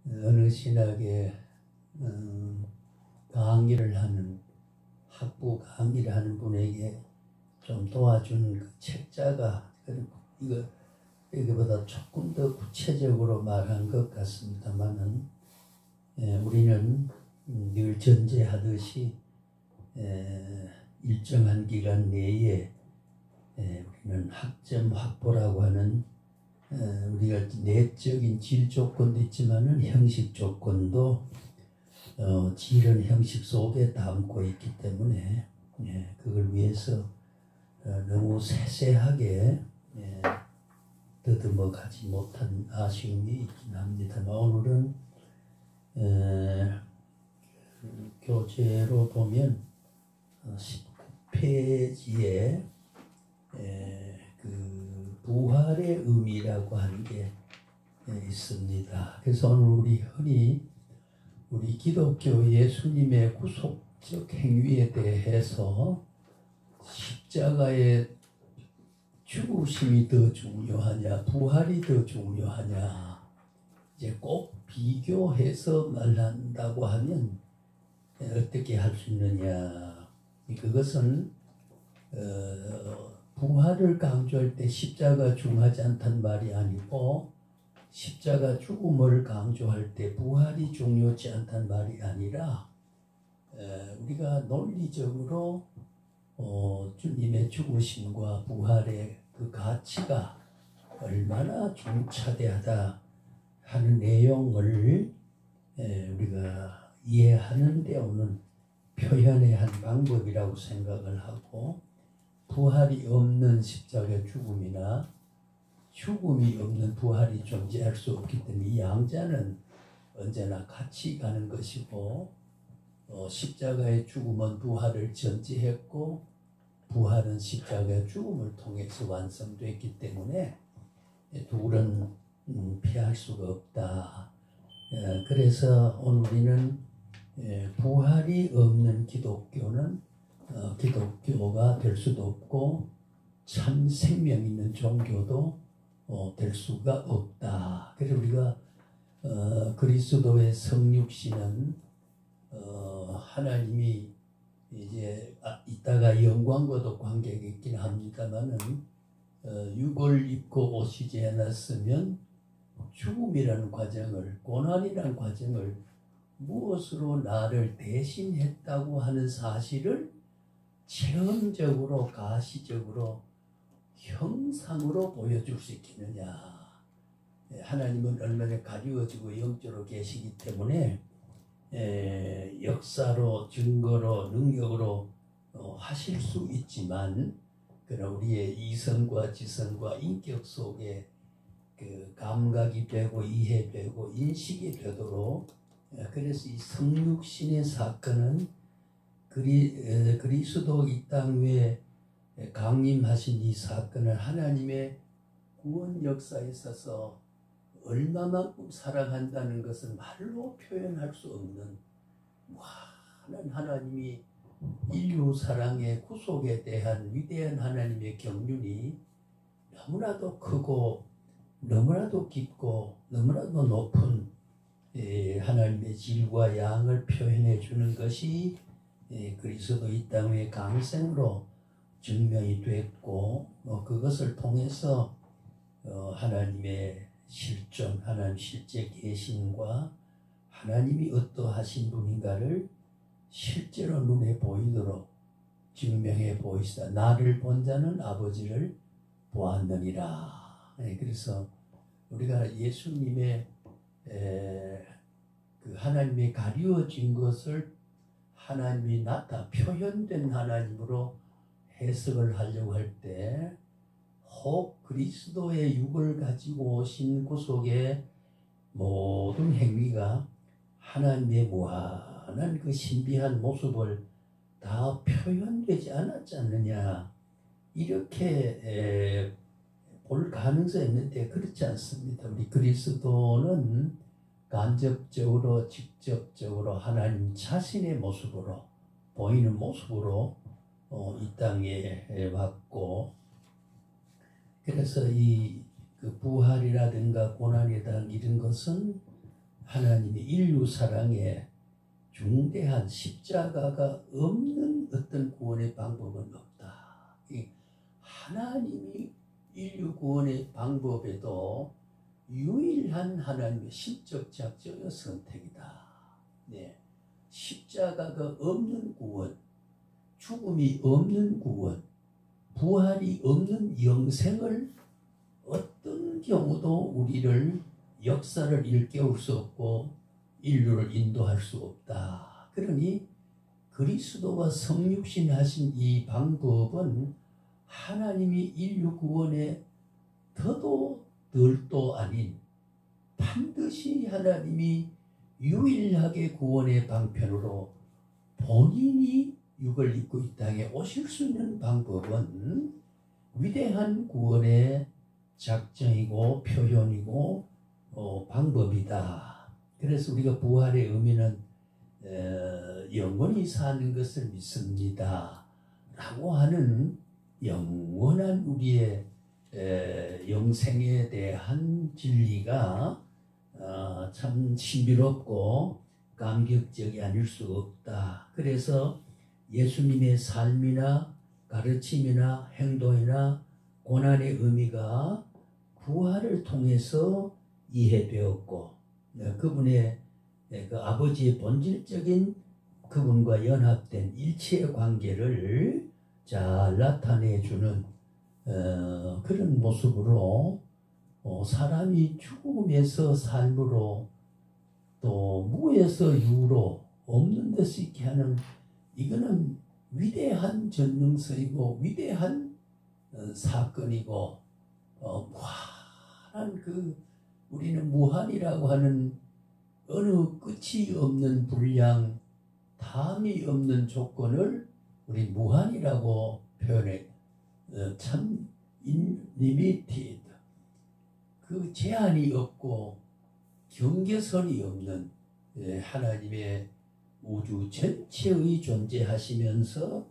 어느 신학에 강의를 하는 학부 강의를 하는 분에게 좀 도와준 그 책자가 이거 여기보다 조금 더 구체적으로 말한 것 같습니다만은 우리는 늘 전제하듯이 일정한 기간 내에 우리는 학점 확보라고 하는 우리가 내적인 질 조건도 있지만은 형식 조건도 질은 형식 속에 담고 있기 때문에 그걸 위해서 너무 세세하게 더듬어 가지 못한 아쉬움이 있긴 합니다만 오늘은 교재로 보면 19페이지에 그 부활의 의미라고 하는 게 있습니다. 그래서 오늘 흔히 우리 기독교 예수님의 구속적 행위에 대해서 십자가의 죽으심이 더 중요하냐, 부활이 더 중요하냐, 이제 꼭 비교해서 말한다고 하면 어떻게 할 수 있느냐. 그것은 부활을 강조할 때 십자가 중요하지 않다는 말이 아니고 십자가 죽음을 강조할 때 부활이 중요하지 않다는 말이 아니라 우리가 논리적으로 주님의 죽으심과 부활의 그 가치가 얼마나 중차대하다 하는 내용을 우리가 이해하는 데 오는 표현의 한 방법이라고 생각을 하고, 부활이 없는 십자가 죽음이나 죽음이 없는 부활이 존재할 수 없기 때문에 이 양자는 언제나 같이 가는 것이고, 십자가의 죽음은 부활을 전제했고 부활은 십자가의 죽음을 통해서 완성됐기 때문에 둘은 피할 수가 없다. 그래서 오늘 우리는 부활이 없는 기독교는 기독교가 될 수도 없고 참 생명 있는 종교도 될 수가 없다. 그래서 우리가 그리스도의 성육신은 하나님이 이제 이따가 영광과도 관계가 있긴 합니다만은 육을 입고 오시지 않았으면 죽음이라는 과정을, 고난이라는 과정을 무엇으로 나를 대신했다고 하는 사실을 체험적으로, 가시적으로, 형상으로 보여줄 수 있겠느냐. 하나님은 얼마나 가리워지고 영적으로 계시기 때문에 역사로, 증거로, 능력으로 하실 수 있지만, 그러나 우리의 이성과 지성과 인격 속에 그 감각이 되고 이해되고 인식이 되도록, 그래서 이 성육신의 사건은 그리스도 이 땅 위에 강림하신 이 사건은 하나님의 구원 역사에 있어서 얼마만큼 사랑한다는 것은 말로 표현할 수 없는 무한한 하나님이 인류 사랑의 구속에 대한 위대한 하나님의 경륜이 너무나도 크고 너무나도 깊고 너무나도 높은 하나님의 질과 양을 표현해 주는 것이 그리스도 이 땅의 강생으로 증명이 됐고, 그것을 통해서 하나님의 실존, 하나님 실제 계심과 하나님이 어떠하신 분인가를 실제로 눈에 보이도록 증명해 보이시다. 나를 본 자는 아버지를 보았느니라. 그래서 우리가 예수님의 그 하나님의 가리워진 것을 하나님이 표현된 하나님으로 해석을 하려고 할 때, 혹 그리스도의 육을 가지고 오신 구속의 모든 행위가 하나님의 무한한 그 신비한 모습을 다 표현되지 않았지 않느냐, 이렇게 볼 가능성이 있는데 그렇지 않습니다. 우리 그리스도는 간접적으로 직접적으로 하나님 자신의 모습으로, 보이는 모습으로 이 땅에 왔고, 그래서 이 그 부활이라든가 고난이라든가 이런 것은 하나님의 인류 사랑에 중대한 십자가가 없는 어떤 구원의 방법은 없다. 하나님이 인류 구원의 방법에도 유일한 하나님의 신적 작정의 선택이다. 네. 십자가가 없는 구원, 죽음이 없는 구원, 부활이 없는 영생을 어떤 경우도 우리를 역사를 일깨울 수 없고 인류를 인도할 수 없다. 그러니 그리스도와 성육신 하신 이 방법은 하나님이 인류 구원에 더도 덜도 아닌 반드시 하나님이 유일하게 구원의 방편으로 본인이 육을 입고 이 땅에 오실 수 있는 방법은 위대한 구원의 작정이고 표현이고 방법이다. 그래서 우리가 부활의 의미는 영원히 사는 것을 믿습니다 라고 하는 영원한 우리의 영생에 대한 진리가 참 신비롭고 감격적이 아닐 수 없다. 그래서 예수님의 삶이나 가르침이나 행동이나 고난의 의미가 부활을 통해서 이해되었고 그분의 그 아버지의 본질적인 그분과 연합된 일체의 관계를 잘 나타내주는 그런 모습으로 사람이 죽음에서 삶으로 또 무에서 유로 없는 데서 있게 하는 이거는 위대한 전능서이고 위대한 사건이고 무한한 우리는 무한이라고 하는 어느 끝이 없는 분량 다음이 없는 조건을 우리 무한이라고 표현해 참 unlimited 그 제한이 없고 경계선이 없는 하나님의 우주 전체의 존재하시면서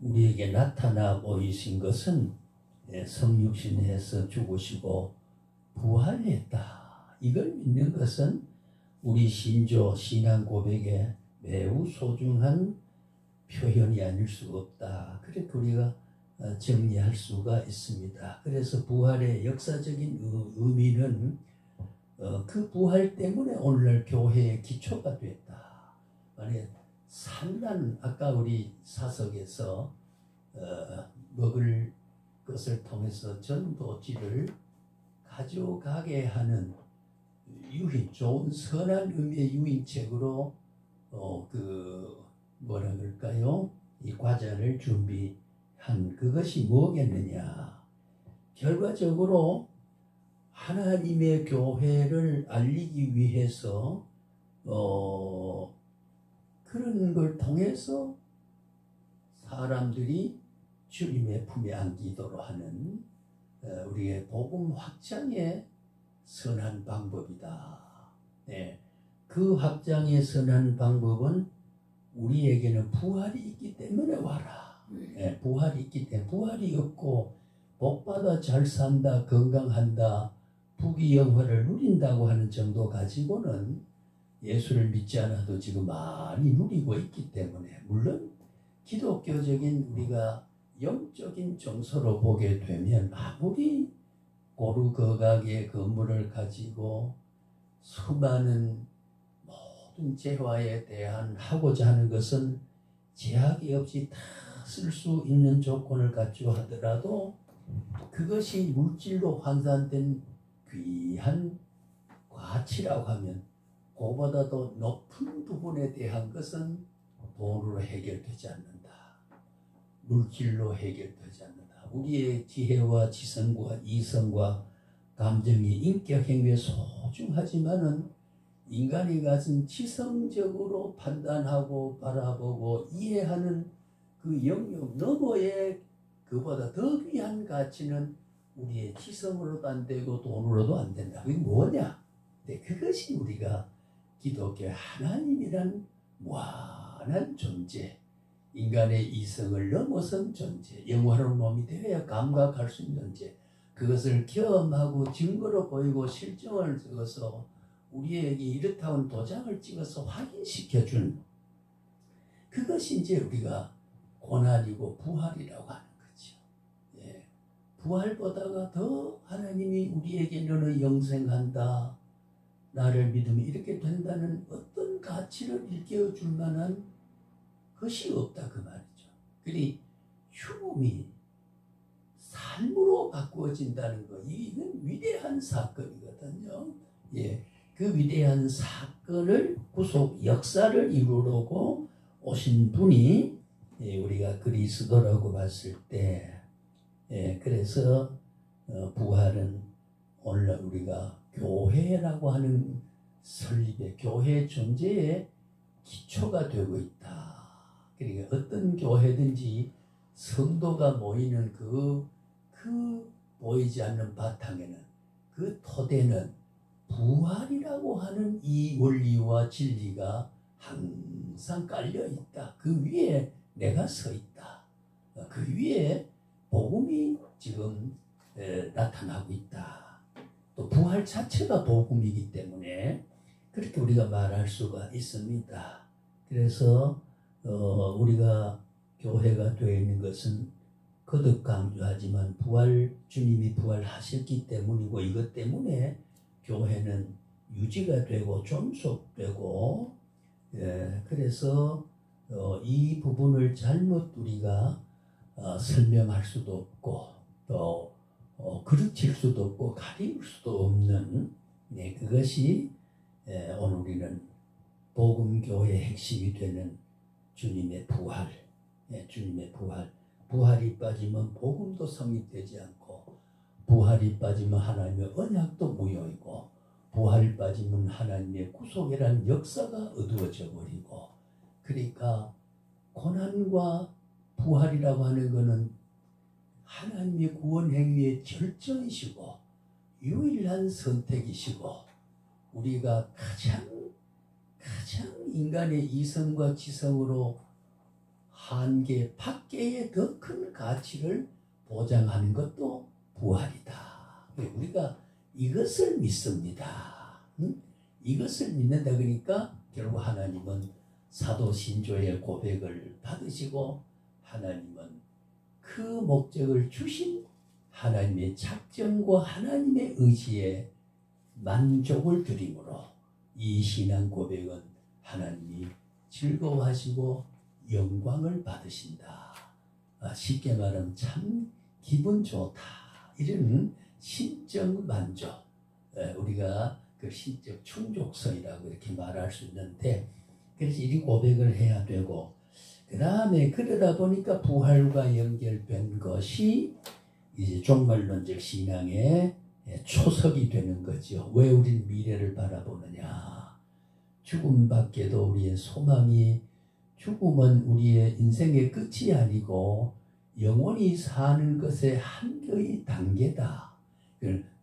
우리에게 나타나 보이신 것은 성육신해서 죽으시고 부활했다. 이걸 믿는 것은 우리 신조 신앙 고백에 매우 소중한 표현이 아닐 수 없다. 그렇게 우리가 정리할 수가 있습니다. 그래서 부활의 역사적인 의미는 그 부활 때문에 오늘날 교회의 기초가 됐다. 만약 산란 아까 우리 사석에서 먹을 것을 통해서 전도지를 가져가게 하는 유인 좋은 선한 의미의 유인책으로 뭐라 그럴까요? 이 과자를 준비한 그것이 뭐겠느냐? 결과적으로 하나님의 교회를 알리기 위해서 그런 걸 통해서 사람들이 주님의 품에 안기도록 하는 우리의 복음 확장의 선한 방법이다. 네. 그 확장의 선한 방법은 우리에게는 부활이 있기 때문에 와라. 네. 부활이 있기 때문에 부활이 없고 복받아 잘 산다 건강한다 부귀영화를 누린다고 하는 정도 가지고는 예수를 믿지 않아도 지금 많이 누리고 있기 때문에 물론 기독교적인 우리가 영적인 정서로 보게 되면 아무리 고루거각의 건물을 가지고 수많은 모든 재화에 대한 하고자 하는 것은 제약이 없이 다 쓸 수 있는 조건을 갖추어 하더라도 그것이 물질로 환산된 귀한 가치라고 하면 그보다도 높은 부분에 대한 것은 돈으로 해결되지 않는다. 물질로 해결되지 않는다. 우리의 지혜와 지성과 이성과 감정이 인격 행위에 소중하지만은 인간이 가진 지성적으로 판단하고 바라보고 이해하는 그 영역 너머의 그보다 더 귀한 가치는 우리의 지성으로도 안 되고 돈으로도 안 된다. 그게 뭐냐? 네, 그것이 우리가 기독교의 하나님이란 무한한 존재, 인간의 이성을 넘어선 존재, 영원한 몸이 되어야 감각할 수 있는 존재, 그것을 경험하고 증거로 보이고 실정을 적어서 우리에게 이렇다는 도장을 찍어서 확인시켜준 그것이 이제 우리가 고난이고 부활이라고 하는 거죠. 예. 부활보다가 더 하나님이 우리에게 너는 영생한다, 나를 믿으면 이렇게 된다는 어떤 가치를 일깨워줄 만한 것이 없다 그 말이죠. 그리 죽음이 삶으로 바꾸어진다는 거, 이건 위대한 사건이거든요. 예, 그 위대한 사건을 구속 역사를 이루려고 오신 분이 우리가 그리스도라고 봤을 때, 그래서 부활은 오늘 우리가 교회라고 하는 설립의 교회 존재의 기초가 되고 있다. 그러니까 어떤 교회든지 성도가 모이는 그 보이지 않는 바탕에는, 그 토대는 부활이라고 하는 이 원리와 진리가 항상 깔려 있다. 그 위에 내가 서 있다. 그 위에 복음이 지금 나타나고 있다. 또 부활 자체가 복음이기 때문에 그렇게 우리가 말할 수가 있습니다. 그래서 우리가 교회가 되어 있는 것은 거듭 강조하지만 주님이 부활하셨기 때문이고, 이것 때문에 교회는 유지가 되고 존속되고, 그래서 이 부분을 잘못 우리가 설명할 수도 없고 또 그르칠 수도 없고 가릴 수도 없는, 그것이 오늘 우리는 복음교회의 핵심이 되는 주님의 부활, 주님의 부활. 부활이 빠지면 복음도 성립되지 않고, 부활이 빠지면 하나님의 언약도 무효이고, 부활이 빠지면 하나님의 구속이라는 역사가 어두워져 버리고, 그러니까 고난과 부활이라고 하는 것은 하나님의 구원 행위의 결정이시고 유일한 선택이시고, 우리가 가장 인간의 이성과 지성으로 한계 밖의 더 큰 가치를 보장하는 것도 부활이다. 우리가 이것을 믿습니다. 이것을 믿는다. 그러니까 결국 하나님은 사도 신조의 고백을 받으시고, 하나님은 그 목적을 주신 하나님의 작정과 하나님의 의지에 만족을 드림으로 이 신앙 고백은 하나님이 즐거워하시고 영광을 받으신다. 쉽게 말하면 참 기분 좋다. 이런 신적 만족, 우리가 그 신적 충족성이라고 이렇게 말할 수 있는데, 그래서 이 고백을 해야 되고, 그 다음에 그러다 보니까 부활과 연결된 것이 이제 종말론적 신앙의 초석이 되는 거죠. 왜 우리는 미래를 바라보느냐. 죽음 밖에도 우리의 소망이, 죽음은 우리의 인생의 끝이 아니고 영원히 사는 것의 한계의 단계다.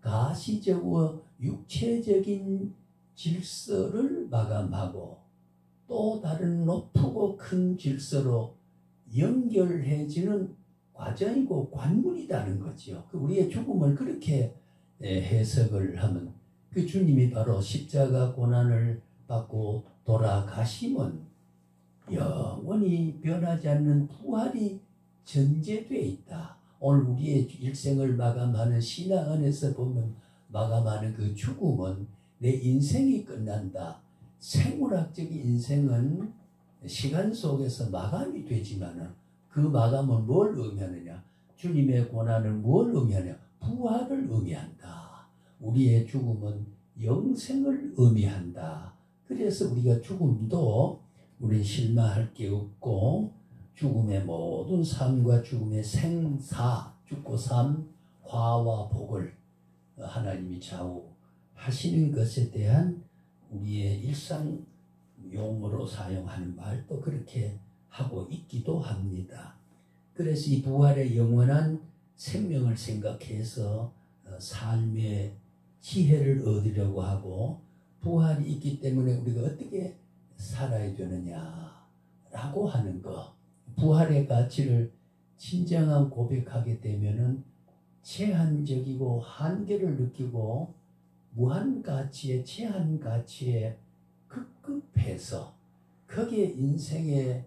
가시적으로 육체적인 질서를 마감하고 또 다른 높고 큰 질서로 연결해지는 과정이고 관문이라는 거죠. 우리의 죽음을 그렇게 해석을 하면, 그 주님이 바로 십자가 고난을 받고 돌아가심은 영원히 변하지 않는 부활이 전제되어 있다. 오늘 우리의 일생을 마감하는 신앙 안에서 보면, 마감하는 그 죽음은 내 인생이 끝난다. 생물학적인 인생은 시간 속에서 마감이 되지만, 그 마감은 뭘 의미하느냐? 주님의 고난은 뭘 의미하냐? 부활을 의미한다. 우리의 죽음은 영생을 의미한다. 그래서 우리가 죽음도 우리 실망할 게 없고, 죽음의 모든 삶과 죽음의 생사, 죽고 삶, 화와 복을 하나님이 좌우하시는 것에 대한 우리의 일상 용어로 사용하는 말도 그렇게 하고 있기도 합니다. 그래서 이 부활의 영원한 생명을 생각해서 삶의 지혜를 얻으려고 하고, 부활이 있기 때문에 우리가 어떻게 살아야 되느냐라고 하는 것, 부활의 가치를 진정한 고백하게 되면은 제한적이고 한계를 느끼고 무한 가치에 제한 가치에 급급해서 거기에 인생에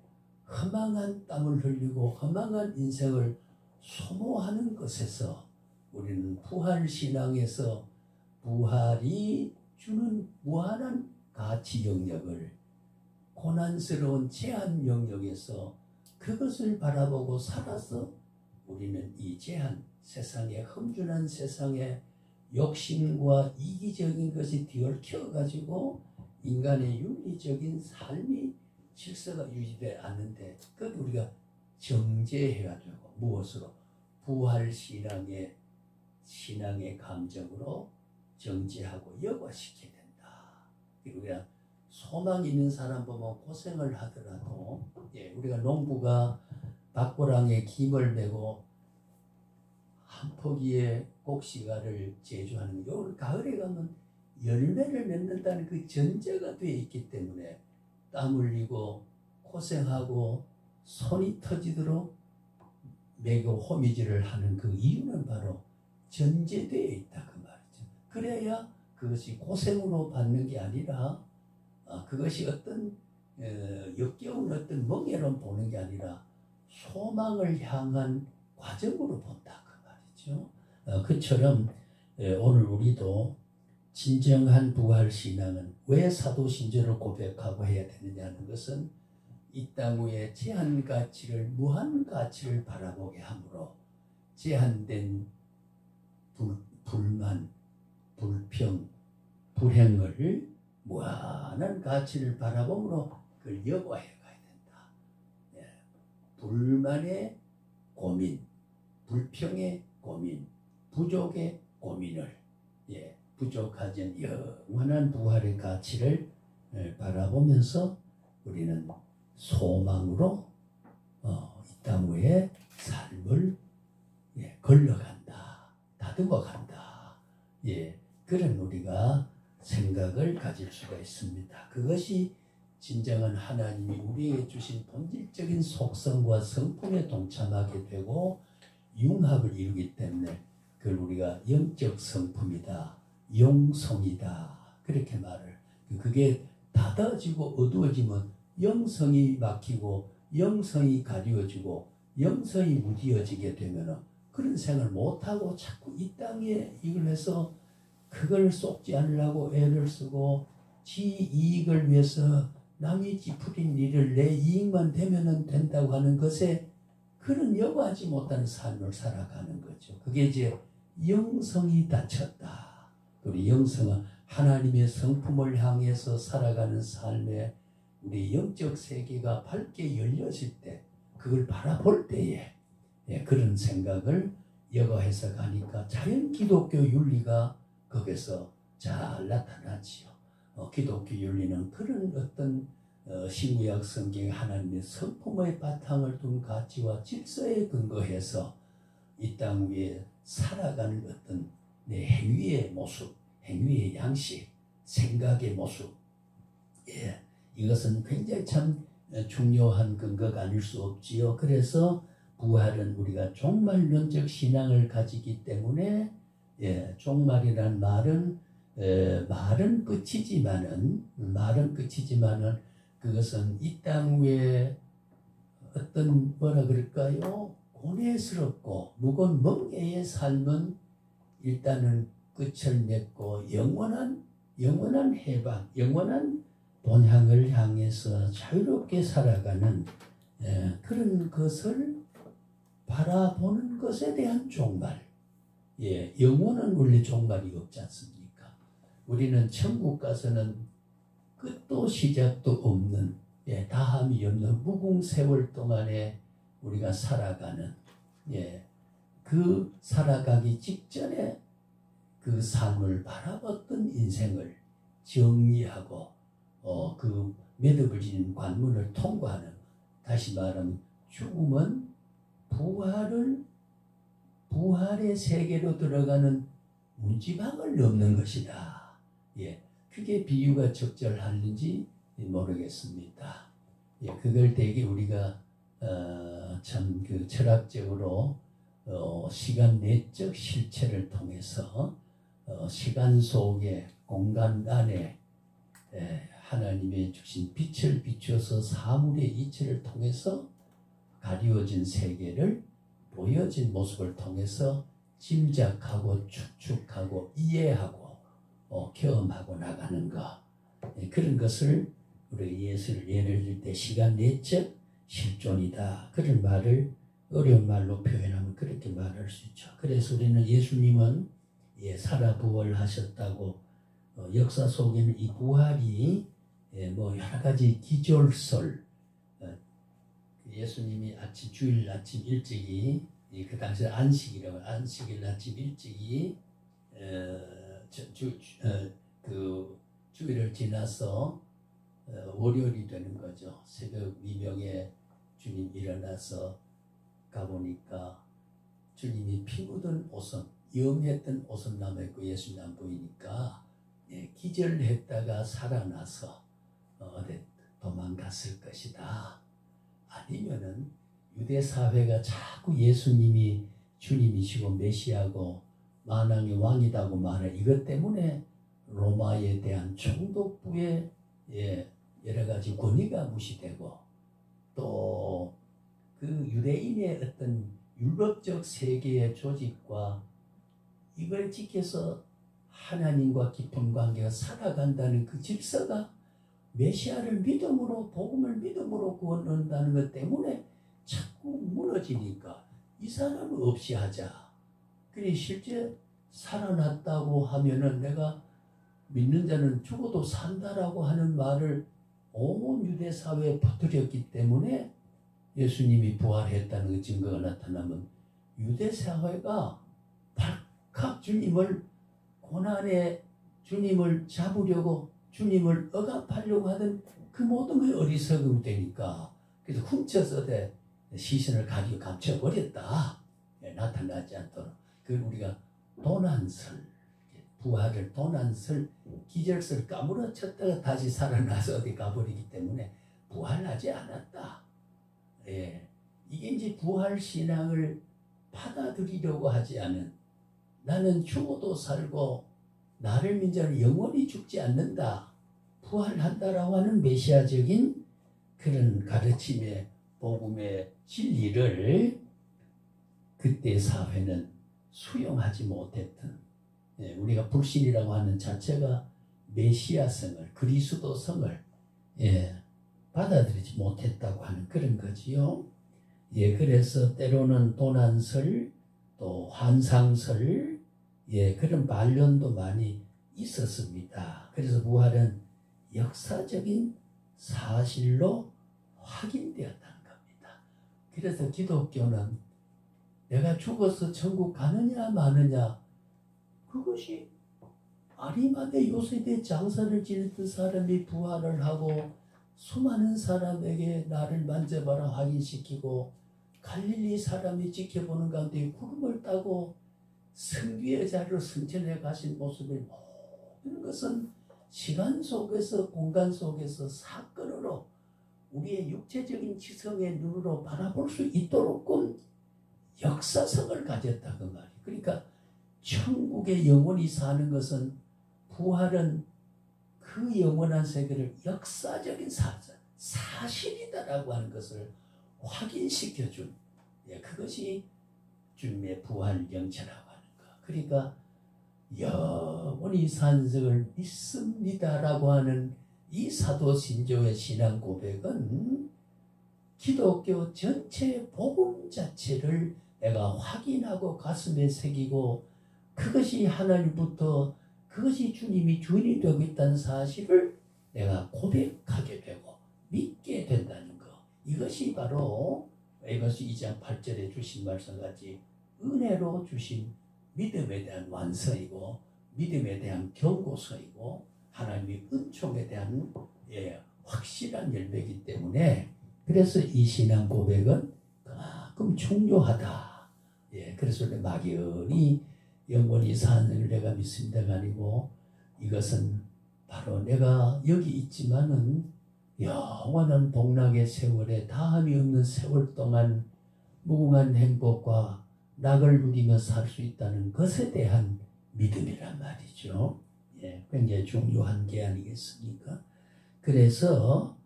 허망한 땀을 흘리고 허망한 인생을 소모하는 것에서 우리는 부활신앙에서 부활이 주는 무한한 가치 영역을 고난스러운 제한 영역에서 그것을 바라보고 살아서 우리는 이 제한 세상에 험준한 세상에 욕심과 이기적인 것이 뒤얽혀 가지고 인간의 윤리적인 삶이 질서가 유지되지 않는데 그걸 우리가 정제해야 되고 무엇으로? 부활신앙의 감정으로 정제하고 여과시켜야 된다. 우리가 소망 있는 사람 보면 고생을 하더라도 우리가 농부가 밭고랑에 김을 메고 한 포기의 곡식알을 제조하는 게 올 가을에 가면 열매를 맺는다는 그 전제가 되어 있기 때문에 땀 흘리고 고생하고 손이 터지도록 메고 호미질을 하는 그 이유는 바로 전제되어 있다 그 말이죠. 그래야 그것이 고생으로 받는 게 아니라 그것이 어떤 역겨운 어떤 멍해로 보는 게 아니라 소망을 향한 과정으로 본다 그 말이죠. 그처럼 오늘 우리도 진정한 부활신앙은 왜 사도신조를 고백하고 해야 되느냐는 것은 이 땅 위에 제한 가치를 무한 가치를 바라보게 함으로 제한된 불만, 불평, 불행을 무한한 가치를 바라봄으로 그걸 여과해 가야 된다. 불만의 고민, 불평의 고민, 부족의 고민을 부족하지 않은 영원한 부활의 가치를 바라보면서 우리는 소망으로 이 땅 위에 삶을 걸러간다, 다듬어 간다. 그런 우리가 생각을 가질 수가 있습니다. 그것이 진정한 하나님이 우리에게 주신 본질적인 속성과 성품에 동참하게 되고 융합을 이루기 때문에 그걸 우리가 영적 성품이다, 영성이다 그렇게 말을. 그게 닫아지고 어두워지면 영성이 막히고 영성이 가려지고 영성이 무디어지게 되면 그런 생을 못하고 자꾸 이 땅에 이걸 해서 그걸 쏟지 않으려고 애를 쓰고 지 이익을 위해서 남이 찌푸린 일을 내 이익만 되면 된다고 하는 것에 그런 여과하지 못하는 삶을 살아가는 거죠. 그게 이제 영성이 닫혔다. 우리 영성은 하나님의 성품을 향해서 살아가는 삶에 우리 영적 세계가 밝게 열려질 때 그걸 바라볼 때에 그런 생각을 여과해서 가니까 자연 기독교 윤리가 거기서 잘 나타나지요. 기독교 윤리는 그런 어떤 신구약 성경의 하나님의 성품의 바탕을 둔 가치와 질서에 근거해서 이 땅 위에 살아가는 어떤 내 행위의 모습, 행위의 양식, 생각의 모습, 이것은 굉장히 참 중요한 근거가 아닐 수 없지요. 그래서 부활은 우리가 종말론적 신앙을 가지기 때문에 종말이란 말은 끝이지만은 그것은 이 땅 위에 어떤 뭐라 그럴까요? 고뇌스럽고 무거운 멍에의 삶은 일단은 끝을 맺고 영원한 해방, 영원한 본향을 향해서 자유롭게 살아가는 그런 것을 바라보는 것에 대한 종말. 영혼은 원래 종말이 없지 않습니까? 우리는 천국 가서는 끝도 시작도 없는 다함이 없는 무궁세월 동안에 우리가 살아가는 그 살아가기 직전에 그 삶을 바라봤던 인생을 정리하고 그 매듭을 지닌 관문을 통과하는, 다시 말하면 죽음은 부활의 세계로 들어가는 문지방을 넘는 것이다. 그게 비유가 적절한지 모르겠습니다. 그걸 되게 우리가 참 그 철학적으로 시간 내적 실체를 통해서 시간 속에 공간 안에 하나님의 주신 빛을 비추어서 사물의 이치를 통해서 가리워진 세계를 보여진 모습을 통해서 짐작하고 추측하고 이해하고 경험하고 나가는 것, 그런 것을 우리 예를 들 때 시간 내적 실존이다, 그런 말을 어려운 말로 표현하면 그렇게 말할 수 있죠. 그래서 우리는 예수님은 살아 부활하셨다고, 역사 속에는 이 부활이 뭐 여러 가지 기절설, 예수님이 주일 아침 일찍이, 그 당시 안식이라고, 안식일 아침 일찍이 주일을 지나서 월요일이 되는 거죠. 새벽 미명에 주님 일어나서 가보니까 주님이 피 묻은 옷은, 염했던 옷은 남아있고 예수님 안 보이니까 기절했다가 살아나서 어디 도망갔을 것이다. 아니면은 유대 사회가 자꾸 예수님이 주님이시고 메시아고 만왕의 왕이다고 말해, 이것 때문에 로마에 대한 총독부의 여러 가지 권위가 무시되고, 또 그 유대인의 어떤 율법적 세계의 조직과 이걸 지켜서 하나님과 깊은 관계가 살아간다는 그 질서가 메시아를 믿음으로, 복음을 믿음으로 구원한다는 것 때문에 자꾸 무너지니까 이 사람 없이 하자. 그래 실제 살아났다고 하면은 내가 믿는 자는 죽어도 산다라고 하는 말을 온 유대 사회에 퍼뜨렸기 때문에 예수님이 부활했다는 그 증거가 나타나면 유대 사회가 발칵 주님을, 고난에 주님을 잡으려고, 주님을 억압하려고 하던 그 모든 게 어리석음이 되니까, 그래서 훔쳐서 시선을 가리고 감춰버렸다. 나타나지 않도록. 그걸 우리가 도난설, 부활을 도난설, 기절설 까무러쳤다가 다시 살아나서 어디 가버리기 때문에 부활하지 않았다. 이게 이제 부활 신앙을 받아들이려고 하지 않은, 나는 죽어도 살고 나를 믿는 자는 영원히 죽지 않는다, 부활한다라고 하는 메시아적인 그런 가르침의 복음의 진리를 그때 사회는 수용하지 못했던, 우리가 불신이라고 하는 자체가 메시아성을, 그리스도성을 받아들이지 못했다고 하는 그런 거지요. 그래서 때로는 도난설, 또 환상설, 그런 반론도 많이 있었습니다. 그래서 부활은 역사적인 사실로 확인되었다는 겁니다. 그래서 기독교는 내가 죽어서 천국 가느냐 마느냐, 그것이 아리마대 요셉의 장사를 지냈던 사람이 부활을 하고 수많은 사람에게 나를 만져봐라 확인시키고, 갈릴리 사람이 지켜보는 가운데 구름을 따고 승귀의 자리로 승천해 가신 모습을, 모든 것은 시간 속에서 공간 속에서 사건으로 우리의 육체적인 지성의 눈으로 바라볼 수 있도록끔 역사성을 가졌다 그 말이. 그러니까 천국에 영원히 사는 것은, 부활은 그 영원한 세계를 역사적인 사실이다라고 하는 것을 확인시켜준, 그것이 주님의 부활 영체라고 하는 것. 그러니까 영원히 산성을 믿습니다라고 하는 이 사도신조의 신앙 고백은 기독교 전체 복음 자체를 내가 확인하고 가슴에 새기고, 그것이 하나님부터, 그것이 주님이 주인이 되고 있다는 사실을 내가 고백하게 되고 믿게 된다는 것. 이것이 바로 에베소 2장 8절에 주신 말씀같이 은혜로 주신 믿음에 대한 완성이고, 믿음에 대한 경고서이고, 하나님의 은총에 대한 확실한 열매이기 때문에, 그래서 이 신앙 고백은 그만큼 중요하다. 그래서 막연히 영원히 사는 내가 믿습니다가 아니고, 이것은 바로 내가 여기 있지만은 영원한 복락의 세월에 다함이 없는 세월 동안 무궁한 행복과 낙을 누리며 살 수 있다는 것에 대한 믿음이란 말이죠. 예, 굉장히 중요한 게 아니겠습니까? 그래서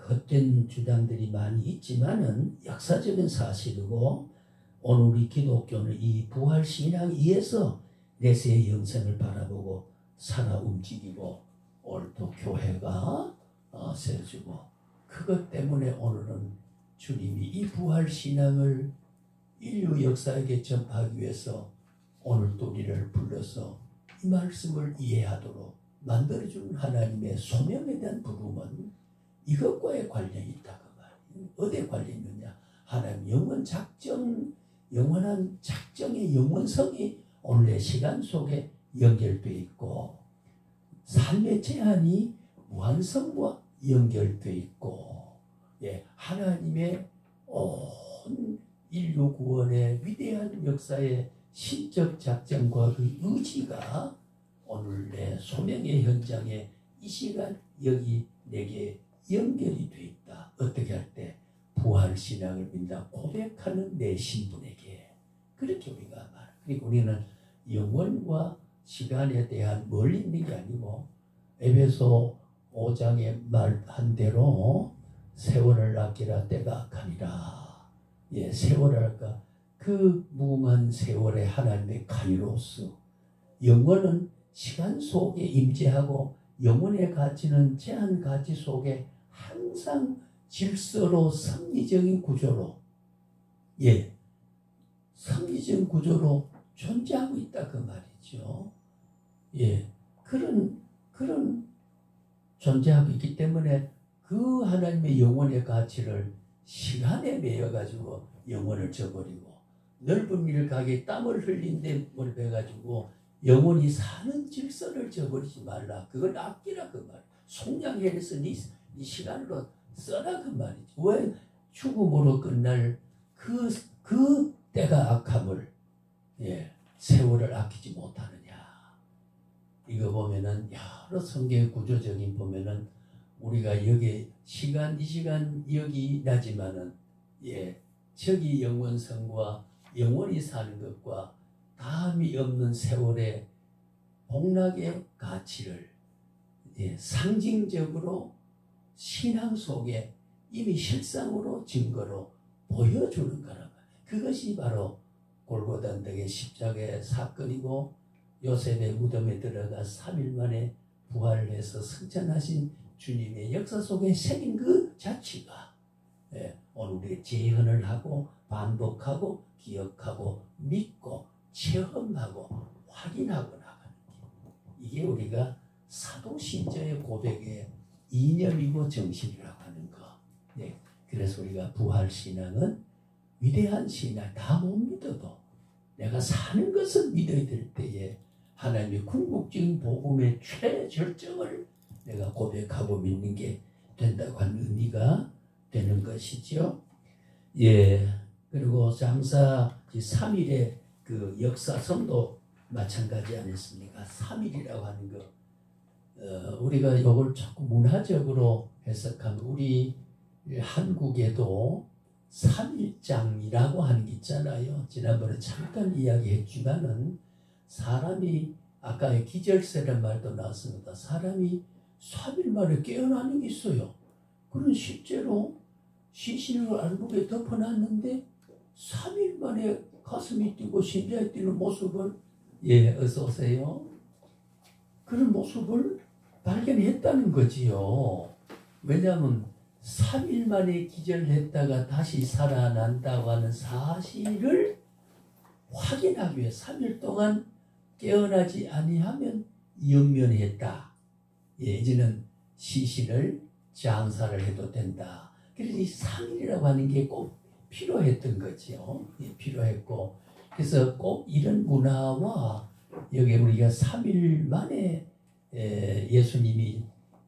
헛된 주장들이 많이 있지만은 역사적인 사실이고, 오늘 우리 기독교는 이 부활 신앙에 의해서 내세의 영생을 바라보고 살아 움직이고, 오늘 또 교회가 세워지고, 그것 때문에 오늘은 주님이 이 부활 신앙을 인류 역사에게 전파하기 위해서 오늘 또 우리를 불러서 이 말씀을 이해하도록 만들어주는 하나님의 소명에 대한 부름은 이것과의 관련이 있다 그 말이에요. 어디에 관련이 있느냐? 하나님 영원한 작정의 영원성이 오늘의 시간 속에 연결되어 있고, 삶의 제한이 무한성과 연결되어 있고, 예, 하나님의 온 인류 구원의 위대한 역사의 신적 작정과 그 의지가 오늘 내 소명의 현장에 이 시간 여기 내게 연결이 되어 있다. 어떻게 할 때? 부활신앙을 믿는다 고백하는 내 신분에게. 그렇게 우리가 말. 그리고 우리는 영원과 시간에 대한 멀리 있는 게 아니고, 에베소 5장에 말한 대로 세월을 아끼라 때가 악하니라. 예, 세월을 아까 그 무궁한 세월의 하나님의 카이로스. 영원은 시간 속에 임재하고, 영혼의 가치는 제한 가치 속에 항상 질서로 섭리적인 구조로, 예, 섭리적인 구조로 존재하고 있다 그 말이죠. 예, 그런 존재하고 있기 때문에 그 하나님의 영혼의 가치를 시간에 매여 가지고 영혼을 저버리고, 넓은 일 가게 땀을 흘린 데뭘 배가지고 영혼이 사는 질서를 저버리지 말라. 그걸 아끼라 그 말. 속량해서 네 시간으로 써라 그 말이지. 왜 죽음으로 끝날 그 때가 악함을, 예, 세월을 아끼지 못하느냐. 이거 보면은 여러 성경 구조적인 보면은 우리가 여기 이 시간 여기 나지만은, 예, 저기 영원성과 영원히 사는 것과 다음이 없는 세월의 복락의 가치를, 예, 상징적으로 신앙 속에 이미 실상으로 증거로 보여주는 거란 말이에요. 그것이 바로 골고다 언덕의 십자가의 사건이고, 요셉의 무덤에 들어가 3일 만에 부활해서 승천하신 주님의 역사 속에 새긴 그 자체가, 예, 오늘 우리의 재현을 하고 반복하고 기억하고 믿고 체험하고 확인하고 나가는 게, 이게 우리가 사도신자의 고백의 이념이고 정신이라고 하는 거. 네. 그래서 우리가 부활신앙은 위대한 신앙, 다 못 믿어도 내가 사는 것을 믿어야 될 때에 하나님의 궁극적인 복음의 최절정을 내가 고백하고 믿는 게 된다고 하는 의미가 되는 것이죠. 예. 그리고 장사 3일의 그 역사성도 마찬가지 아니었습니까? 3일이라고 하는 거. 우리가 이걸 자꾸 문화적으로 해석하면, 우리 한국에도 3일장이라고 하는 게 있잖아요. 지난번에 잠깐 이야기했지만은, 사람이 아까 기절세란 말도 나왔습니다. 사람이 3일 만에 깨어나는 게 있어요. 그런 실제로 시신을 알목에 덮어놨는데 3일 만에 가슴이 뛰고 심장이 뛰는 모습을, 예, 어서 오세요. 그런 모습을 발견했다는 거지요. 왜냐하면 3일 만에 기절했다가 다시 살아난다고 하는 사실을 확인하기 위해 3일 동안 깨어나지 아니하면 영면했다. 예, 이제는 시신을 장사를 해도 된다. 그래서 이 3일이라고 하는 게 꼭 필요했던 거죠. 예, 필요했고, 그래서 꼭 이런 문화와 여기 우리가 3일 만에 예수님이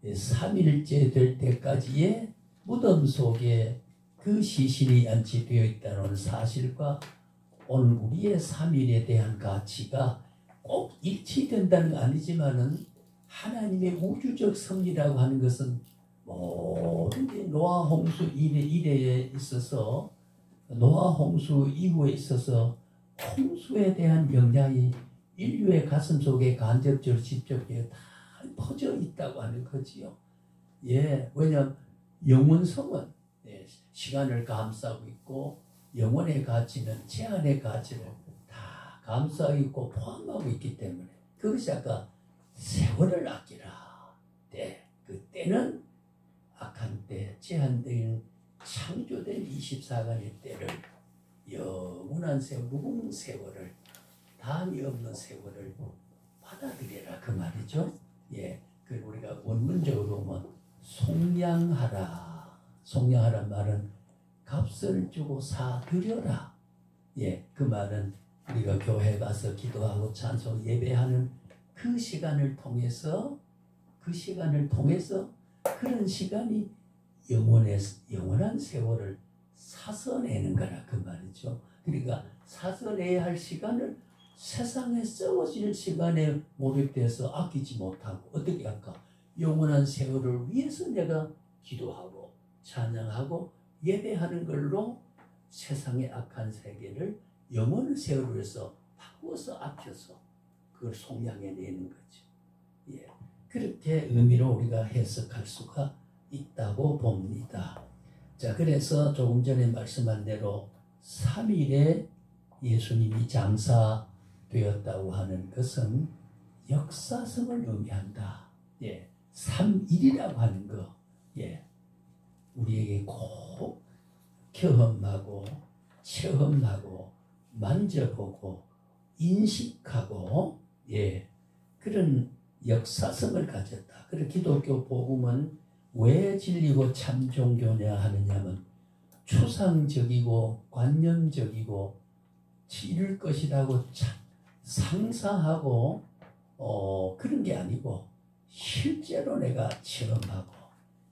3일째 될 때까지의 무덤 속에 그 시신이 안치되어 있다는 사실과 오늘 우리의 3일에 대한 가치가 꼭 일치된다는 건 아니지만은, 하나님의 우주적 섭리라고 하는 것은 모든 게 노아 홍수 이래에 있어서, 노아 홍수 이후에 있어서 홍수에 대한 영향이 인류의 가슴 속에 간접적으로 직접적으로 다 퍼져 있다고 하는 거지요. 예, 왜냐하면 영원성은 시간을 감싸고 있고 영혼의 가치는 제한의 가치를 다 감싸고 있고 포함하고 있기 때문에 그것이 아까 세월을 아끼라. 그때는 악한 때, 제한된 창조된 24간의 때를 영원한 세월, 무궁 세월을 다음이 없는 세월을 받아들여라 그 말이죠. 예, 그 우리가 원문적으로 보면 속량하라. 속량하란 말은 값을 주고 사드려라. 예, 그 말은 우리가 교회 가서 기도하고 찬송 예배하는 그 시간을 통해서 그런 시간이 영원한 세월을 사서내는 거라 그 말이죠. 그러니까 사서내야 할 시간을 세상에 썩어질 시간에 몰입돼서 아끼지 못하고 어떻게 할까? 영원한 세월을 위해서 내가 기도하고 찬양하고 예배하는 걸로 세상의 악한 세계를 영원한 세월을 위해서 바꾸어서 아껴서 그걸 속량해내는 거죠. 예, 그렇게 의미로 우리가 해석할 수가 있다고 봅니다. 자, 그래서 조금 전에 말씀한 대로 3일에 예수님이 장사되었다고 하는 것은 역사성을 의미한다. 예, 3일이라고 하는 거, 예, 우리에게 꼭 경험하고 체험하고 만져보고 인식하고 예, 그런 역사성을 가졌다. 그래서 기독교 복음은 왜 진리고 참 종교냐 하느냐면 추상적이고 관념적이고 이룰 것이라고 상상하고 그런 게 아니고 실제로 내가 체험하고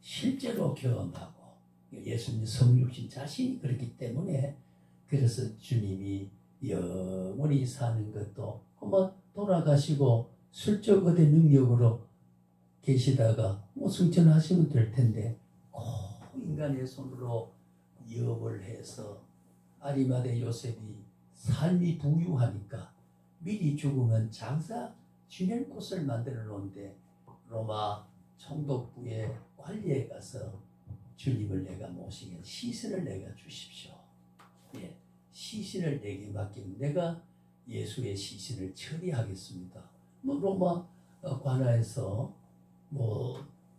실제로 경험하고 예수님 성육신 자신이 그렇기 때문에 그래서 주님이 영원히 사는 것도 돌아가시고 술적 의대 능력으로 계시다가 승천하시면 될 텐데 꼭 인간의 손으로 유업을 해서 아리마대 요셉이 삶이 부유하니까 미리 죽으면 장사 지낼 곳을 만들어 놓은데 로마 총독부의 관리에 가서 주님을 내가 모시게 시신을 내가 주십시오. 예, 시신을 내게 맡기면 내가 예수의 시신을 처리하겠습니다. 로마 관아에서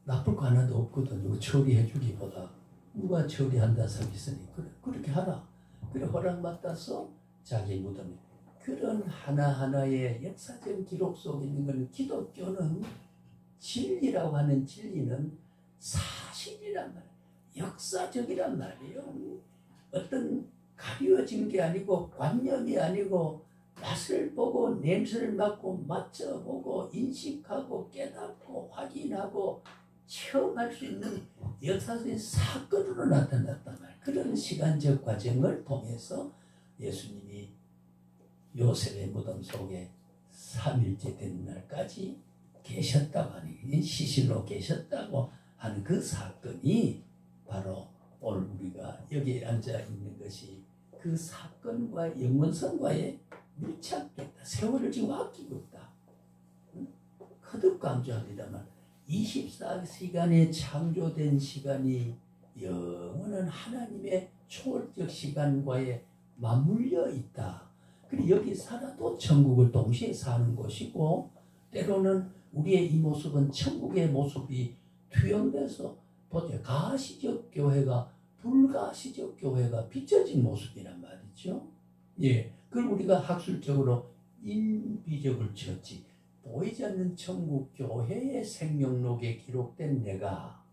나쁠 관아도 없거든요. 처리해 주기보다 누가 처리한다 생각했으니 그렇게 하라. 그래 허락 맡아서 자기 무덤에 그런 하나하나의 역사적 기록 속에 있는 건 기독교는 진리라고 하는 진리는 사실이란 말이에요. 역사적이란 말이에요. 어떤 가려진 게 아니고 관념이 아니고 맛을 보고 냄새를 맡고 맞춰보고 인식하고 깨닫고 확인하고 체험할 수 있는 역사적인 사건으로 나타났단 말이에요. 그런 시간적 과정을 통해서 예수님이 요셉의 무덤 속에 3일째 되는 날까지 계셨다고 하는 시신으로 계셨다고 하는 그 사건이 바로 오늘 우리가 여기에 앉아 있는 것이 그 사건과 영원성과의 밀착됐다. 세월을 지금 아끼고 있다. 거듭 강조합니다만 24시간에 창조된 시간이 영원한 하나님의 초월적 시간과의 맞물려 있다. 그리고 여기 살아도 천국을 동시에 사는 것이고 때로는 우리의 이 모습은 천국의 모습이 투영돼서 보세요. 가시적 교회가 불가시적 교회가 비춰진 모습이란 말이죠. 예, 그걸 우리가 학술적으로 인비적을 쳤지. 보이지 않는 천국 교회의 생명록에 기록된 내가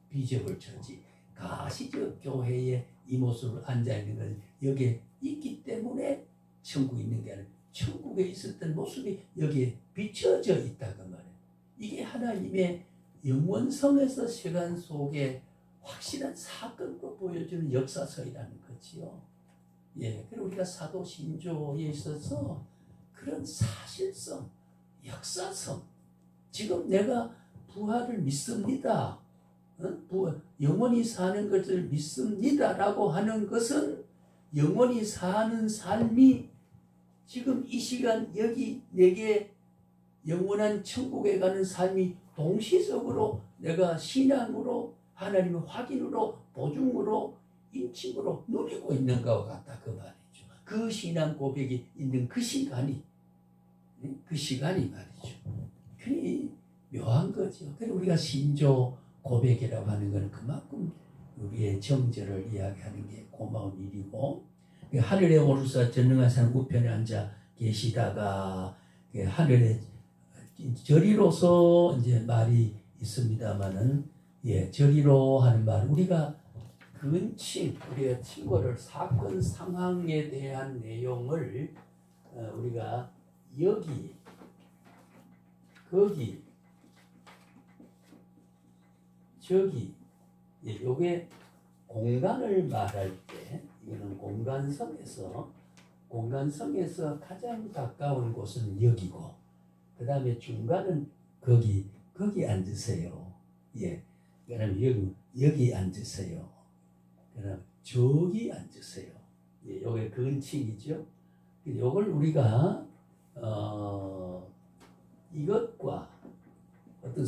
비적을 쳤지. 가시적 교회의 이 모습을 앉아있는 건 여기에 있기 때문에 천국에 있는 게 아니라 천국에 있었던 모습이 여기에 비춰져 있다고 말해요. 이게 하나님의 영원성에서 시간 속에 확실한 사건으로 보여주는 역사서이라는 거지요. 예, 그리고 우리가 사도신조에 있어서 그런 사실성, 역사성, 지금 내가 부활을 믿습니다. 영원히 사는 것을 믿습니다라고 하는 것은 영원히 사는 삶이 지금 이 시간 여기 내게 영원한 천국에 가는 삶이 동시적으로 내가 신앙으로 하나님의 확인으로 보증으로 인침으로 누리고 있는 것과 같다 그 말이죠. 그 신앙 고백이 있는 그 시간이 말이죠. 그게 묘한 거죠. 그래서 우리가 신조 고백이라고 하는 것은 그만큼 우리의 정절을 이야기하는 게 고마운 일이고, 하늘에 오르사 전능하신 우편에 앉아 계시다가 하늘에 저리로서 이제 말이 있습니다만은, 저리로 하는 말, 우리가 근친 우리가 친구를 사건 상황에 대한 내용을 우리가 여기 거기 저기 요게 공간을 말할 때 이거는 공간성에서 가장 가까운 곳은 여기고, 그 다음에 중간은 거기 앉으세요. 그다음 여기 앉으세요. 그다음 저기 앉으세요. 요게 근칭이죠. 요걸 우리가 이것과 어떤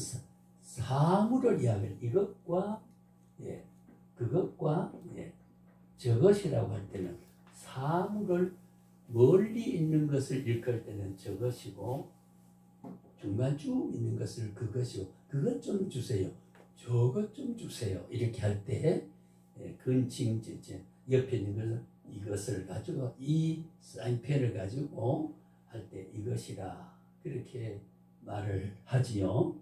사물을 이야기해요. 이것과 그것과 저것이라고 할 때는 사물을 멀리 있는 것을 일컬을 때는 저것이고, 중간 쭉 있는 것을 그것이고, 그것 좀 주세요, 저것 좀 주세요, 이렇게 할 때 근칭 옆에 있는 것을 이것을 가지고 이 사인펜을 가지고 할 때 이것이라 그렇게 말을 하지요.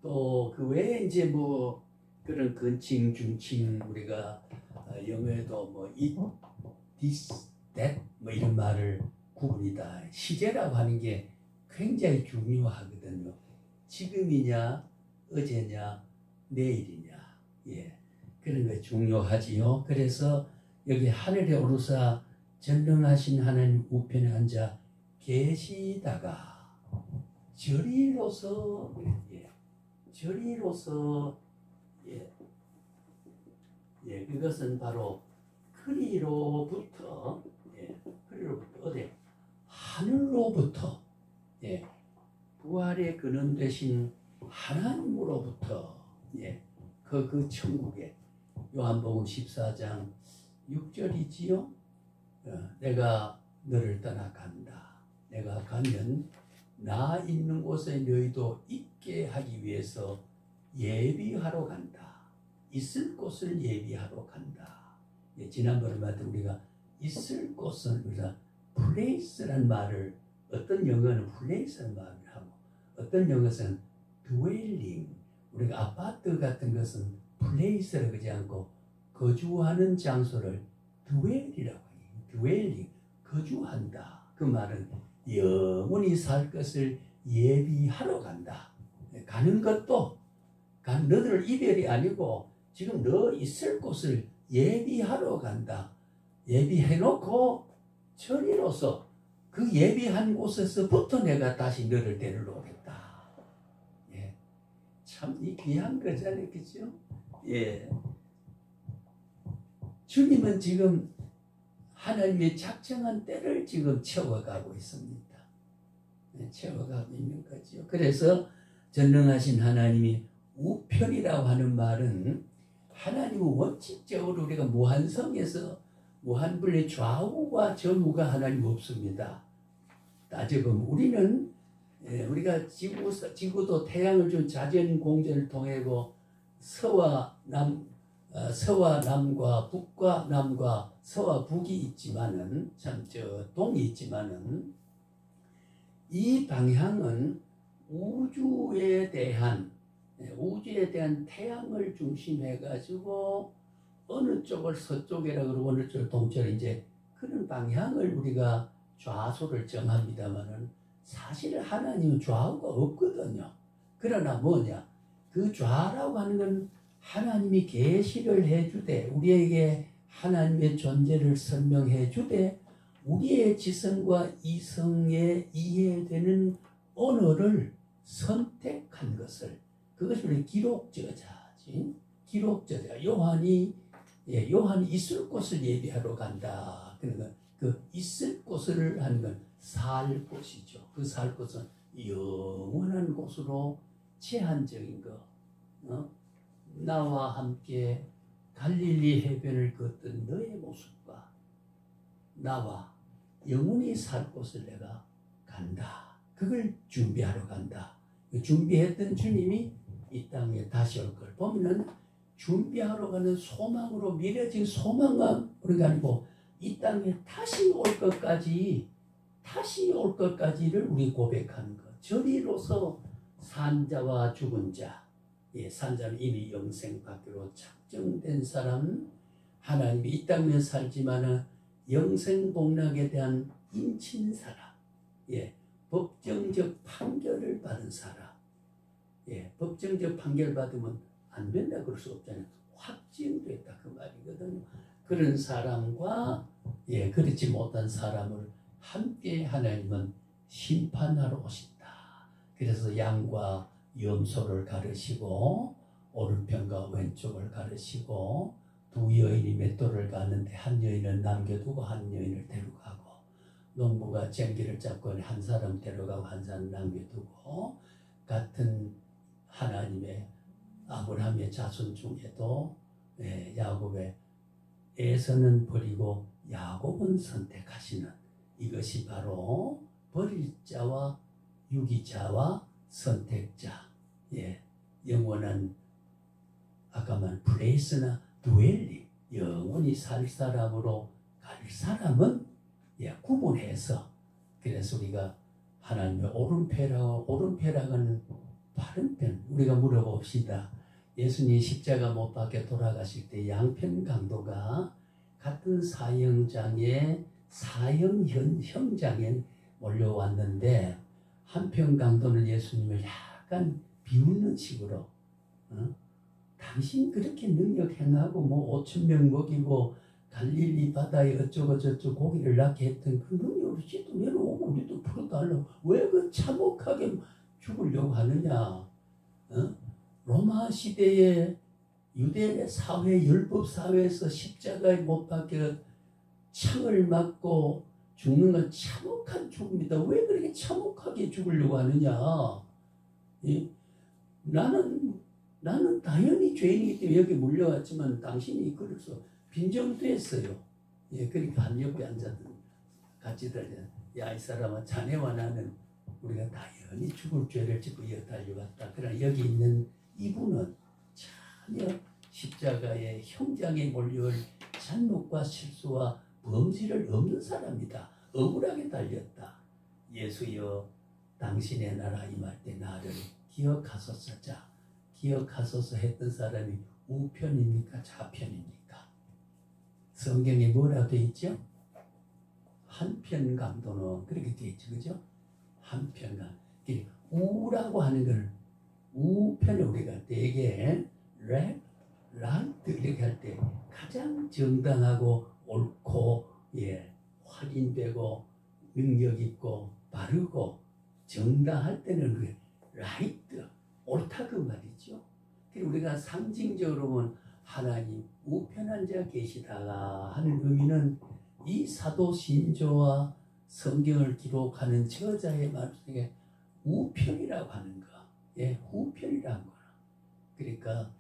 또 그 외에 이제 뭐 그런 근칭, 중칭 우리가 영어에도 뭐 it, this, that 뭐 이런 말을 구분이다. 시제라고 하는 게 굉장히 중요하거든요. 지금이냐, 어제냐, 내일이냐, 그런 게 중요하지요. 그래서 여기 하늘에 오르사 전능하신 하나님 우편에 앉아 계시다가 저리로서 그것은 바로 그리로부터 어디 하늘로부터 부활의 근원 되신 하나님으로부터 그 천국에 요한복음 14장 6절이지요. 내가 너를 떠나간다. 내가 가면 나 있는 곳에 너희도 있게 하기 위해서 예비하러 간다. 있을 곳을 예비하러 간다. 지난번에 말했던 우리가 있을 곳은 우리가 place란 말을, 어떤 영어는 place란 말을 하고 어떤 영어에서는 dwelling, 우리가 아파트 같은 것은 place라고 하지 않고 거주하는 장소를 dwell이라고 해요. dwelling, 거주한다. 그 말은 영원히 살 것을 예비하러 간다. 가는 것도 너들 이별이 아니고 지금 너 있을 곳을 예비하러 간다. 예비해놓고 저리로서 그 예비한 곳에서부터 내가 다시 너를 데리러 오겠다. 참 이 귀한 거잖아요. 그죠? 주님은 지금 하나님의 작정한 때를 지금 채워가고 있습니다. 채워가고 있는 거죠. 그래서 전능하신 하나님이 우편이라고 하는 말은 하나님은 원칙적으로 우리가 무한성에서 무한분의 좌우와 전우가 하나님 없습니다. 따져보면 우리는 우리가 지구도 태양을 준 자전 공전을 통해고 서와 남과 북과 남과 서와 북이 있지만은 동이 있지만은 이 방향은 우주에 대한 태양을 중심해 가지고 어느 쪽을 서쪽이라 그러고 어느 쪽을 동쪽이라, 이제 그런 방향을 우리가 좌소를 정합니다만은 사실 하나님은 좌우가 없거든요. 그러나 뭐냐, 그 좌라고 하는 건 하나님이 계시를 해주되 우리에게 하나님의 존재를 설명해 주되 우리의 지성과 이성에 이해되는 언어를 선택한 것을, 그것이 우리 기록저자지. 기록저자 요한이 있을 곳을 예비하러 간다. 그러니까 그 있을 곳을 하는 건 살 곳이죠. 그 살 곳은 영원한 곳으로 제한적인 거. 나와 함께 갈릴리 해변을 걷던 너의 모습과 나와 영원히 살 곳을 내가 간다. 그걸 준비하러 간다. 준비했던 주님이 이 땅에 다시 올 걸 보면은 준비하러 가는 소망으로 미래진 소망감이 아니고 이 땅에 다시 올 것까지를 우리 고백하는 것. 저리로서 산자와 죽은 자, 산자는 이미 영생 받기로 작정된 사람, 하나님이 이 땅에 살지만은 영생 복락에 대한 인친 사람, 법정적 판결을 받은 사람, 법정적 판결 받으면 안 된다 그럴 수 없잖아요. 확증됐다 그 말이거든요. 그런 사람과 그렇지 못한 사람을 함께 하나님은 심판하러 오신다. 그래서 양과 염소를 가르시고 오른편과 왼쪽을 가르시고 두 여인이 맷돌을 가는데 한 여인을 남겨두고 한 여인을 데려가고 농부가 쟁기를 잡고 한 사람 데려가고 한 사람 남겨두고 같은 하나님의 아브라함의 자손 중에도 야곱의 에서는 버리고 야곱은 선택하시는 이것이 바로 버릴 자와 유기자와 선택자, 영원한 아까 말 플레이스나 두엘리 영원히 살 사람으로 갈 사람은 구분해서 그래서 우리가 하나님의 오른편하고는 바른 편 우리가 물어봅시다. 예수님이 십자가 못 박혀 돌아가실 때 양편 강도가 같은 사형장에 형장에 몰려왔는데 한편 강도는 예수님을 약간 비웃는 식으로 당신 그렇게 능력 행하고 뭐 5,000명 먹이고 갈릴리 바다에 어쩌고 저쩌고 고기를 낳게 했던 그 능력을 지도 내려오고 우리도 풀어달라고 왜 그 참혹하게 죽으려고 하느냐. 로마 시대의 유대 사회 율법 사회에서 십자가에 못 박혀 창을 맞고 죽는 건 참혹한 죽음이다. 왜 그렇게 참혹하게 죽으려고 하느냐. 나는 당연히 죄인이기 때문에 여기 물려왔지만 당신이 그래서 빈정됐어요. 그러니까 한 옆에 앉았던 같이 달려. 야, 이 사람아, 자네와 나는 우리가 당연히 죽을 죄를 짓고 이어 달려왔다. 그러나 여기 있는 이분은 전혀 십자가의 형장에 몰려올 잔혹과 실수와 범죄를 없는 사람이다. 억울하게 달렸다. 예수여, 당신의 나라 임할 때 나를 기억하소서. 자, 기억하소서 했던 사람이 우편입니까? 좌편입니까? 성경에 뭐라고 되어 있죠? 한편 강도는 그렇게 되어 있죠. 그죠? 한편 강. 우라고 하는 걸 우편을 우리가 되게 라이트 이렇게 할 때 가장 정당하고 옳고 확인되고 능력 있고 바르고 정당할 때는 그게 라이트 옳다 그 말이죠. 그리고 우리가 상징적으로 보면 하나님 우편한 자 계시다 하는 의미는 이 사도 신조와 성경을 기록하는 저자의 말씀에 우편이라고 하는 거, 후편이라는 거라. 그러니까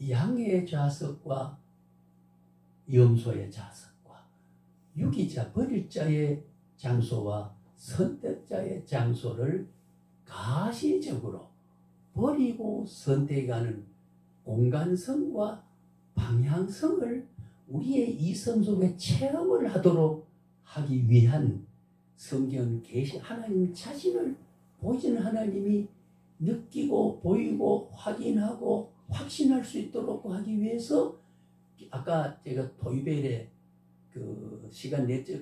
양의 좌석과 염소의 좌석과 유기자 버릴 자의 장소와 선택자의 장소를 가시적으로 버리고 선택하는 공간성과 방향성을 우리의 이성 속에 체험을 하도록 하기 위한 성경 계시 하나님 자신을 보이시는 하나님이 느끼고 보이고 확인하고 확신할 수 있도록 하기 위해서 아까 제가 토이벨의 그 시간 내적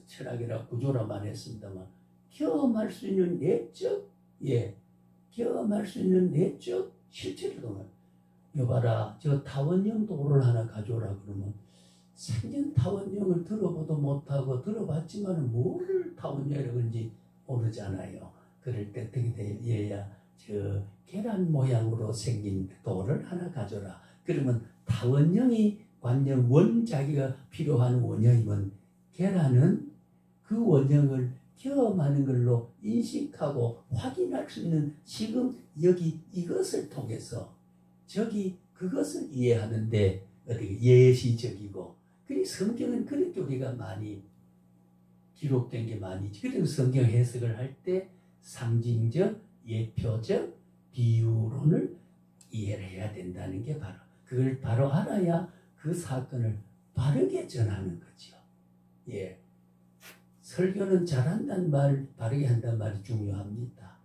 철학이라 구조라 말했습니다만 경험할 수 있는 내적 경험할 수 있는 내적 실체를 동안 여봐라 저 타원형 도를 하나 가져오라 그러면 생전 타원형을 들어보도 못하고 들어봤지만 뭘 타원형이라고 그런지 모르잖아요. 그럴 때 어떻게 돼야 저 계란 모양으로 생긴 돌을 하나 가져라. 그러면 타원형이 관념 자기가 필요한 원형이면 계란은 그 원형을 경험하는 걸로 인식하고 확인할 수 있는 지금 여기 이것을 통해서 저기 그것을 이해하는데 어떻게 예시적이고 그리고 성경은 그렇게 우리가 많이 기록된 게 많이 그리고 성경 해석을 할 때 상징적, 예표적, 비유론을 이해를 해야 된다는 게 바로 그걸 바로 알아야 그 사건을 바르게 전하는 거죠. 예. 설교는 잘한다는 말, 바르게 한다는 말이 중요합니다.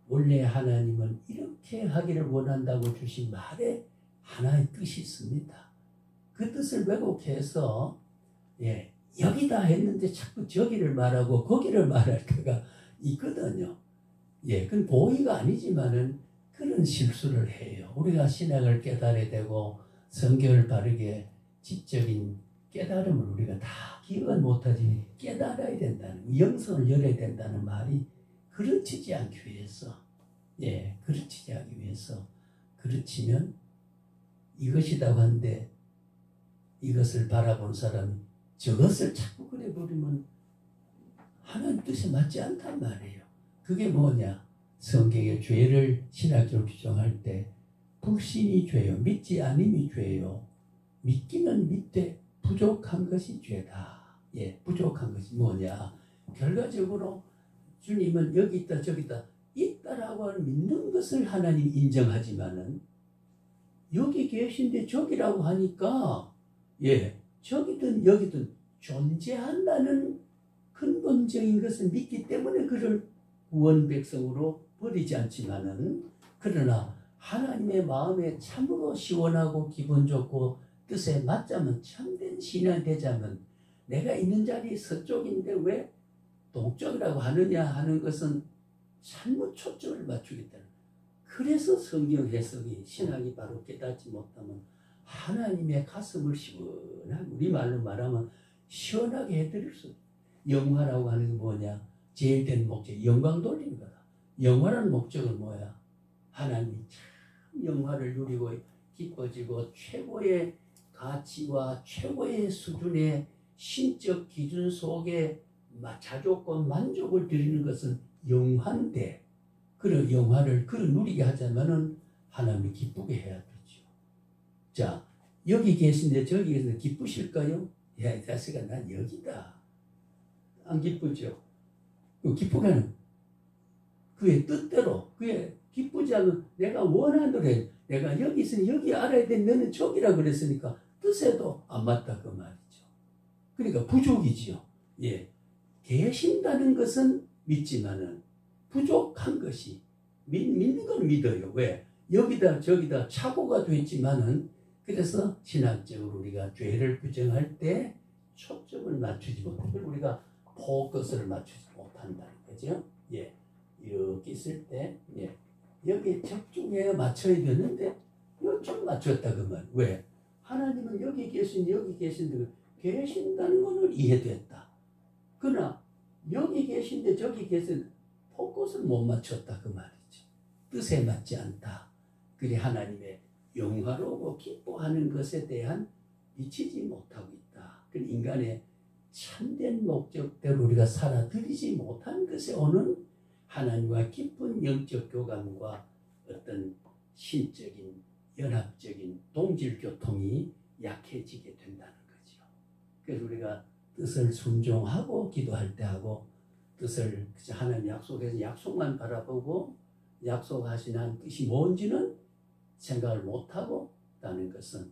원래 하나님은 이렇게 하기를 원한다고 주신 말에 하나의 뜻이 있습니다. 그 뜻을 왜곡해서 예, 여기다 했는데 자꾸 저기를 말하고 거기를 말할 때가 있거든요. 예, 그건 고의가 아니지만은 그런 실수를 해요. 우리가 신학을 깨달아야 되고 성경을 바르게 지적인 깨달음을 우리가 다 기억은 못하지 깨달아야 된다는 영성을 열어야 된다는 말이 그르치지 않기 위해서 예, 그르치지 않기 위해서 그르치면 이것이라고 하는데 이것을 바라본 사람이 저것을 자꾸 그래 버리면 하나님 뜻에 맞지 않단 말이에요. 그게 뭐냐? 성경의 죄를 신학적으로 규정할 때 불신이 죄요. 믿지 않음이 죄요. 믿기는 믿되 부족한 것이 죄다. 예, 부족한 것이 뭐냐? 결과적으로 주님은 여기 있다 저기 있다라고 믿는 것을 하나님 인정하지만은 여기 계신데 저기라고 하니까 예, 저기든 여기든 존재한다는 근본적인 것을 믿기 때문에 그를 구원 백성으로 버리지 않지만은 그러나 하나님의 마음에 참으로 시원하고 기분 좋고 뜻에 맞자면 참된 신앙이 되자면 내가 있는 자리 서쪽인데 왜 동쪽이라고 하느냐 하는 것은 잘못 초점을 맞추겠다는. 그래서 성경 해석이 신학이 바로 깨닫지 못하면 하나님의 가슴을 시원하게 우리말로 말하면 시원하게 해드릴 수. 영화라고 하는 게 뭐냐? 제일 된 목적 영광 돌리는 거다. 영화라는 목적은 뭐야? 하나님이 참 영화를 누리고 기뻐지고 최고의 가치와 최고의 수준의 신적 기준 속에 자족과 만족을 드리는 것은 영화인데 그런 영화를 그런 누리게 하자면은 하나님이 기쁘게 해야 되죠. 자, 여기 계신데 저기 계신데 기쁘실까요? 야, 이 자식아, 난 여기다. 안 기쁘죠? 기쁘게 하는 그의 뜻대로 그의 기쁘지 않은 내가 원하는 대로 내가 여기 있으니 여기 알아야 돼. 너는 저기라 그랬으니까 뜻에도 안 맞다 그 말이죠. 그러니까 부족이지요. 예, 계신다는 것은 믿지만은 부족한 것이 믿는 건 믿어요. 왜? 여기다 저기다 착오가 됐지만은 그래서 신학적으로 우리가 죄를 규정할 때 초점을 맞추지 못하고 우리가 포커스를 맞추지 못한다는 거죠. 예, 이렇게 있을 때 예, 여기 적중에 맞춰야 되는데 이쪽 맞췄다 그 말. 왜? 하나님은 여기 계신다는 것을 이해됐다. 그러나 여기 계신데 저기 계신 포커스를 못 맞췄다 그 말이죠. 뜻에 맞지 않다. 그래 하나님의 영화로고 기뻐하는 것에 대한 미치지 못하고 있다. 그 인간의 참된 목적대로 우리가 살아들이지 못한 것에 오는 하나님과 깊은 영적 교감과 어떤 신적인 연합적인 동질 교통이 약해지게 된다는 거죠. 그래서 우리가 뜻을 순종하고 기도할 때 하고 뜻을 하나님 약속해서 약속만 바라보고 약속하신 한 뜻이 뭔지는 생각을 못하고 있다는 것은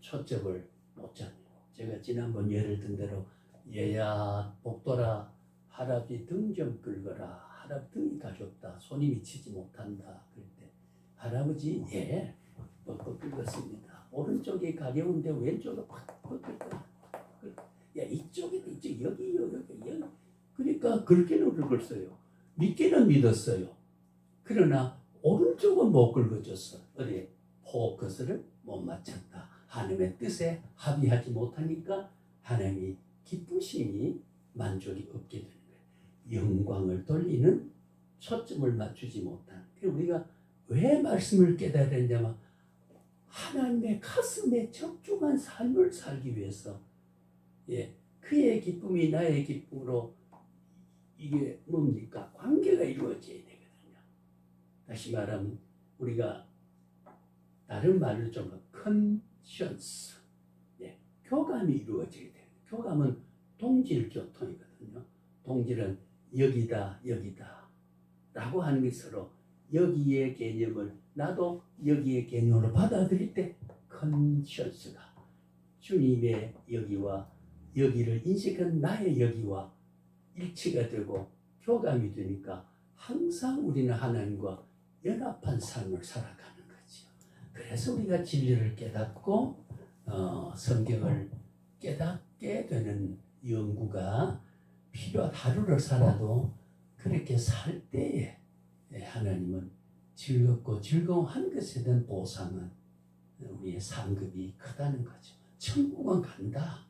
초점을 못 잡는 거. 제가 지난번 예를 든 대로 얘야 복돌아 할아버지 등 좀 끌거라. 할아버지 등이 가볍다. 손이 미치지 못한다. 그럴 때 할아버지 예 뻑뻑 긁었습니다. 오른쪽이 가벼운데 왼쪽은 팍팍 긁었다. 야 이쪽이다 이쪽 여기. 그러니까 그렇게는 긁었어요. 믿기는 믿었어요. 그러나 오른쪽은 못 긁어줬어. 어디 포커스를 못 맞췄다. 하나님의 뜻에 합의하지 못하니까 하나님이 기쁘심이 만족이 없게 되는 거예요. 영광을 돌리는 초점을 맞추지 못한. 우리가 왜 말씀을 깨달아야 되냐면 하나님의 가슴에 적중한 삶을 살기 위해서 예, 그의 기쁨이 나의 기쁨으로 이게 뭡니까? 관계가 이루어져야 되거든요. 다시 말하면 우리가 다른 말을 좀 컨션스, 교감이 이루어져야 돼요. 교감은 동질교통이거든요. 동질은 여기다 여기다 라고 하는 게 서로 여기의 개념을 나도 여기의 개념으로 받아들일 때 컨션스가 주님의 여기와 여기를 인식한 나의 여기와 일치가 되고 교감이 되니까 항상 우리는 하나님과 연합한 삶을 살아가는 거죠. 그래서 우리가 진리를 깨닫고 성경을 깨닫게 되는 연구가 필요한 하루를 살아도 그렇게 살 때에 하나님은 즐겁고 즐거워한 것에 대한 보상은 우리의 상급이 크다는 거죠. 천국은 간다.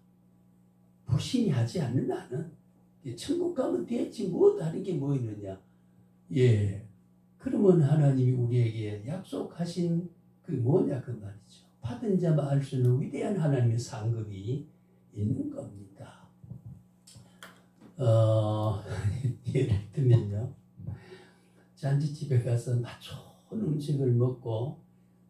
불신이 하지 않는 나는 천국 가면 되지 뭐 다른 게 뭐 있느냐. 그러면 하나님이 우리에게 약속하신 그 뭐냐 그 말이죠. 받은 자만 알 수 있는 위대한 하나님의 상급이 있는 겁니다. 예를 들면요. 잔치집에 가서 맛좋은 음식을 먹고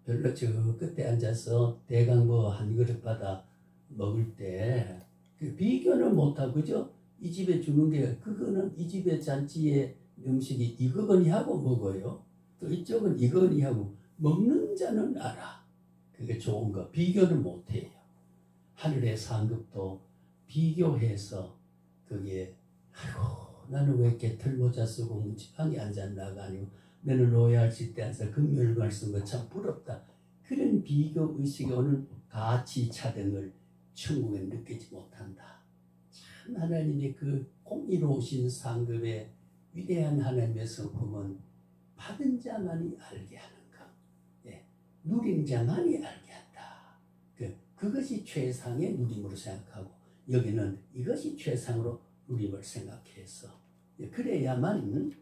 별로 저 끝에 앉아서 대강 한 그릇 받아 먹을 때 그 비교는 못하고 그죠? 이 집에 주는 게 그거는 이 집의 잔치의 음식이 이거거니 하고 먹어요. 또 이쪽은 이거니 하고 먹는 자는 알아. 그게 좋은 거 비교는 못해요. 하늘의 상급도 비교해서 그게 아이고 나는 왜 이렇게 털모자 쓰고 묵지방에 앉았나가 아니고 너는 로얄시 때 앉아서 금요일 말씀 거 참 부럽다. 그런 비교 의식이 오는 가치 차등을 천국에 느끼지 못한다. 참 하나님의 그 공의로우신 상급의 위대한 하나님의 성품은 받은 자만이 알게 하는 것, 누린 자만이 알게 한다. 그것이 최상의 누림으로 생각하고 여기는 이것이 최상으로 누림을 생각해서 그래야만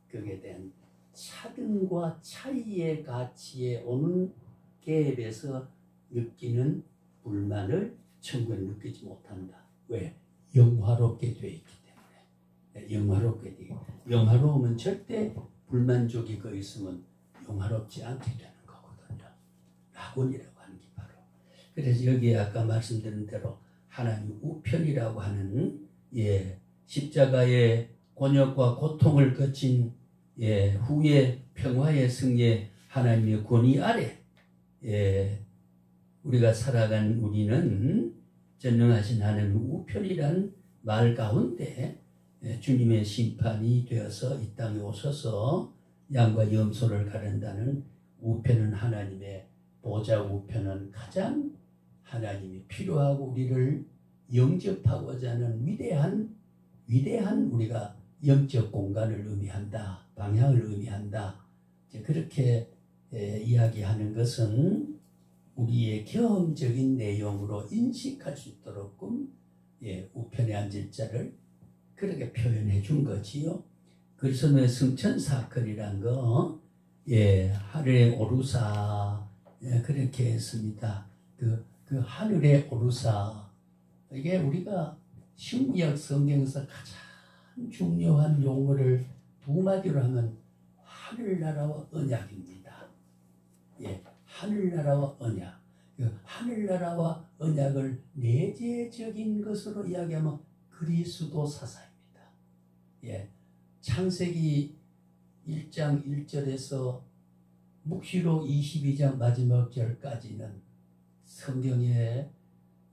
그에 대한 차등과 차이의 가치에 오는 갭에서 느끼는 불만을 천국에 느끼지 못한다. 왜? 영화롭게 돼 있기 때문에. 영화롭게 돼. 영화로우면 절대 불만족이 거 있으면 영화롭지 않게 되는 거거든요. 낙원이라고 하는 게 바로. 그래서 여기에 아까 말씀드린 대로 하나님 우편이라고 하는 십자가의 곤욕과 고통을 거친 후에 평화의 승리에 하나님의 권위 아래 우리가 살아간 우리는 전능하신 하나님 우편이란 말 가운데 주님의 심판이 되어서 이 땅에 오셔서 양과 염소를 가른다는 우편은 하나님의 보좌 우편은 가장 하나님이 필요하고 우리를 영접하고자 하는 위대한 우리가 영적 공간을 의미한다. 방향을 의미한다. 그렇게 이야기하는 것은 우리의 경험적인 내용으로 인식할 수 있도록끔 우편에 앉을 자를 그렇게 표현해 준 거지요. 그래서 승천 사건이란 거 하늘의 오르사 그렇게 했습니다. 그 하늘의 오르사 이게 우리가 신구약 성경에서 가장 중요한 용어를 두 마디로 하면 하늘나라와 언약입니다. 하늘나라와 언약. 하늘나라와 언약을 내재적인 것으로 이야기하면 그리스도 사사입니다. 창세기 1장 1절에서 묵시록 22장 마지막 절까지는 성경의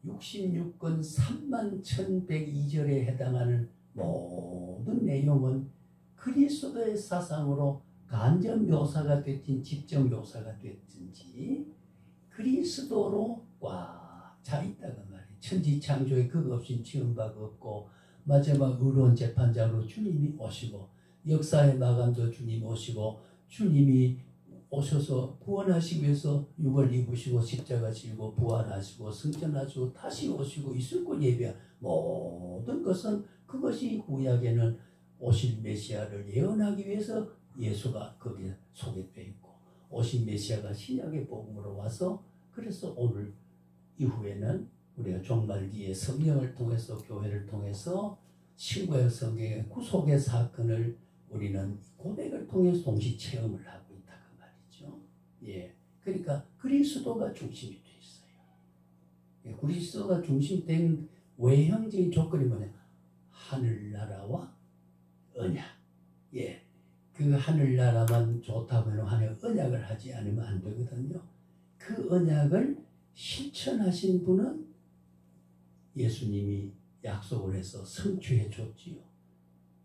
66권 31,102절에 해당하는 모든 내용은 그리스도의 사상으로 간접 묘사가 됐든 직접 묘사가 됐든지 그리스도로 꽉 차 있다고 말이에요. 천지 창조에 그거 없이 지은 바가 없고 마지막 의로운 재판장으로 주님이 오시고 역사의 마감도 주님 오시고 주님이 오셔서 구원하시기 위해서 육을 입으시고 십자가 지고 부활하시고 승천하시고 다시 오시고 이슬권 예비한 모든 것은 그것이 구약에는 오실 메시아를 예언하기 위해서 예수가 거기에 소개되어 있고 오신 메시아가 신약의 복음으로 와서 그래서 오늘 이후에는 우리가 종말기에 성령을 통해서 교회를 통해서 친구의 성경의 구속의 사건을 우리는 고백을 통해 동시 체험을 하고 있다 그 말이죠. 예, 그러니까 그리스도가 중심이 돼 있어요. 예, 그리스도가 중심된 외형적인 조건이 뭐냐? 하늘나라와 언약. 예, 그 하늘나라만 좋다고 해서 하늘 언약을 하지 않으면 안 되거든요. 그 언약을 실천하신 분은 예수님이 약속을 해서 성취해 줬지요.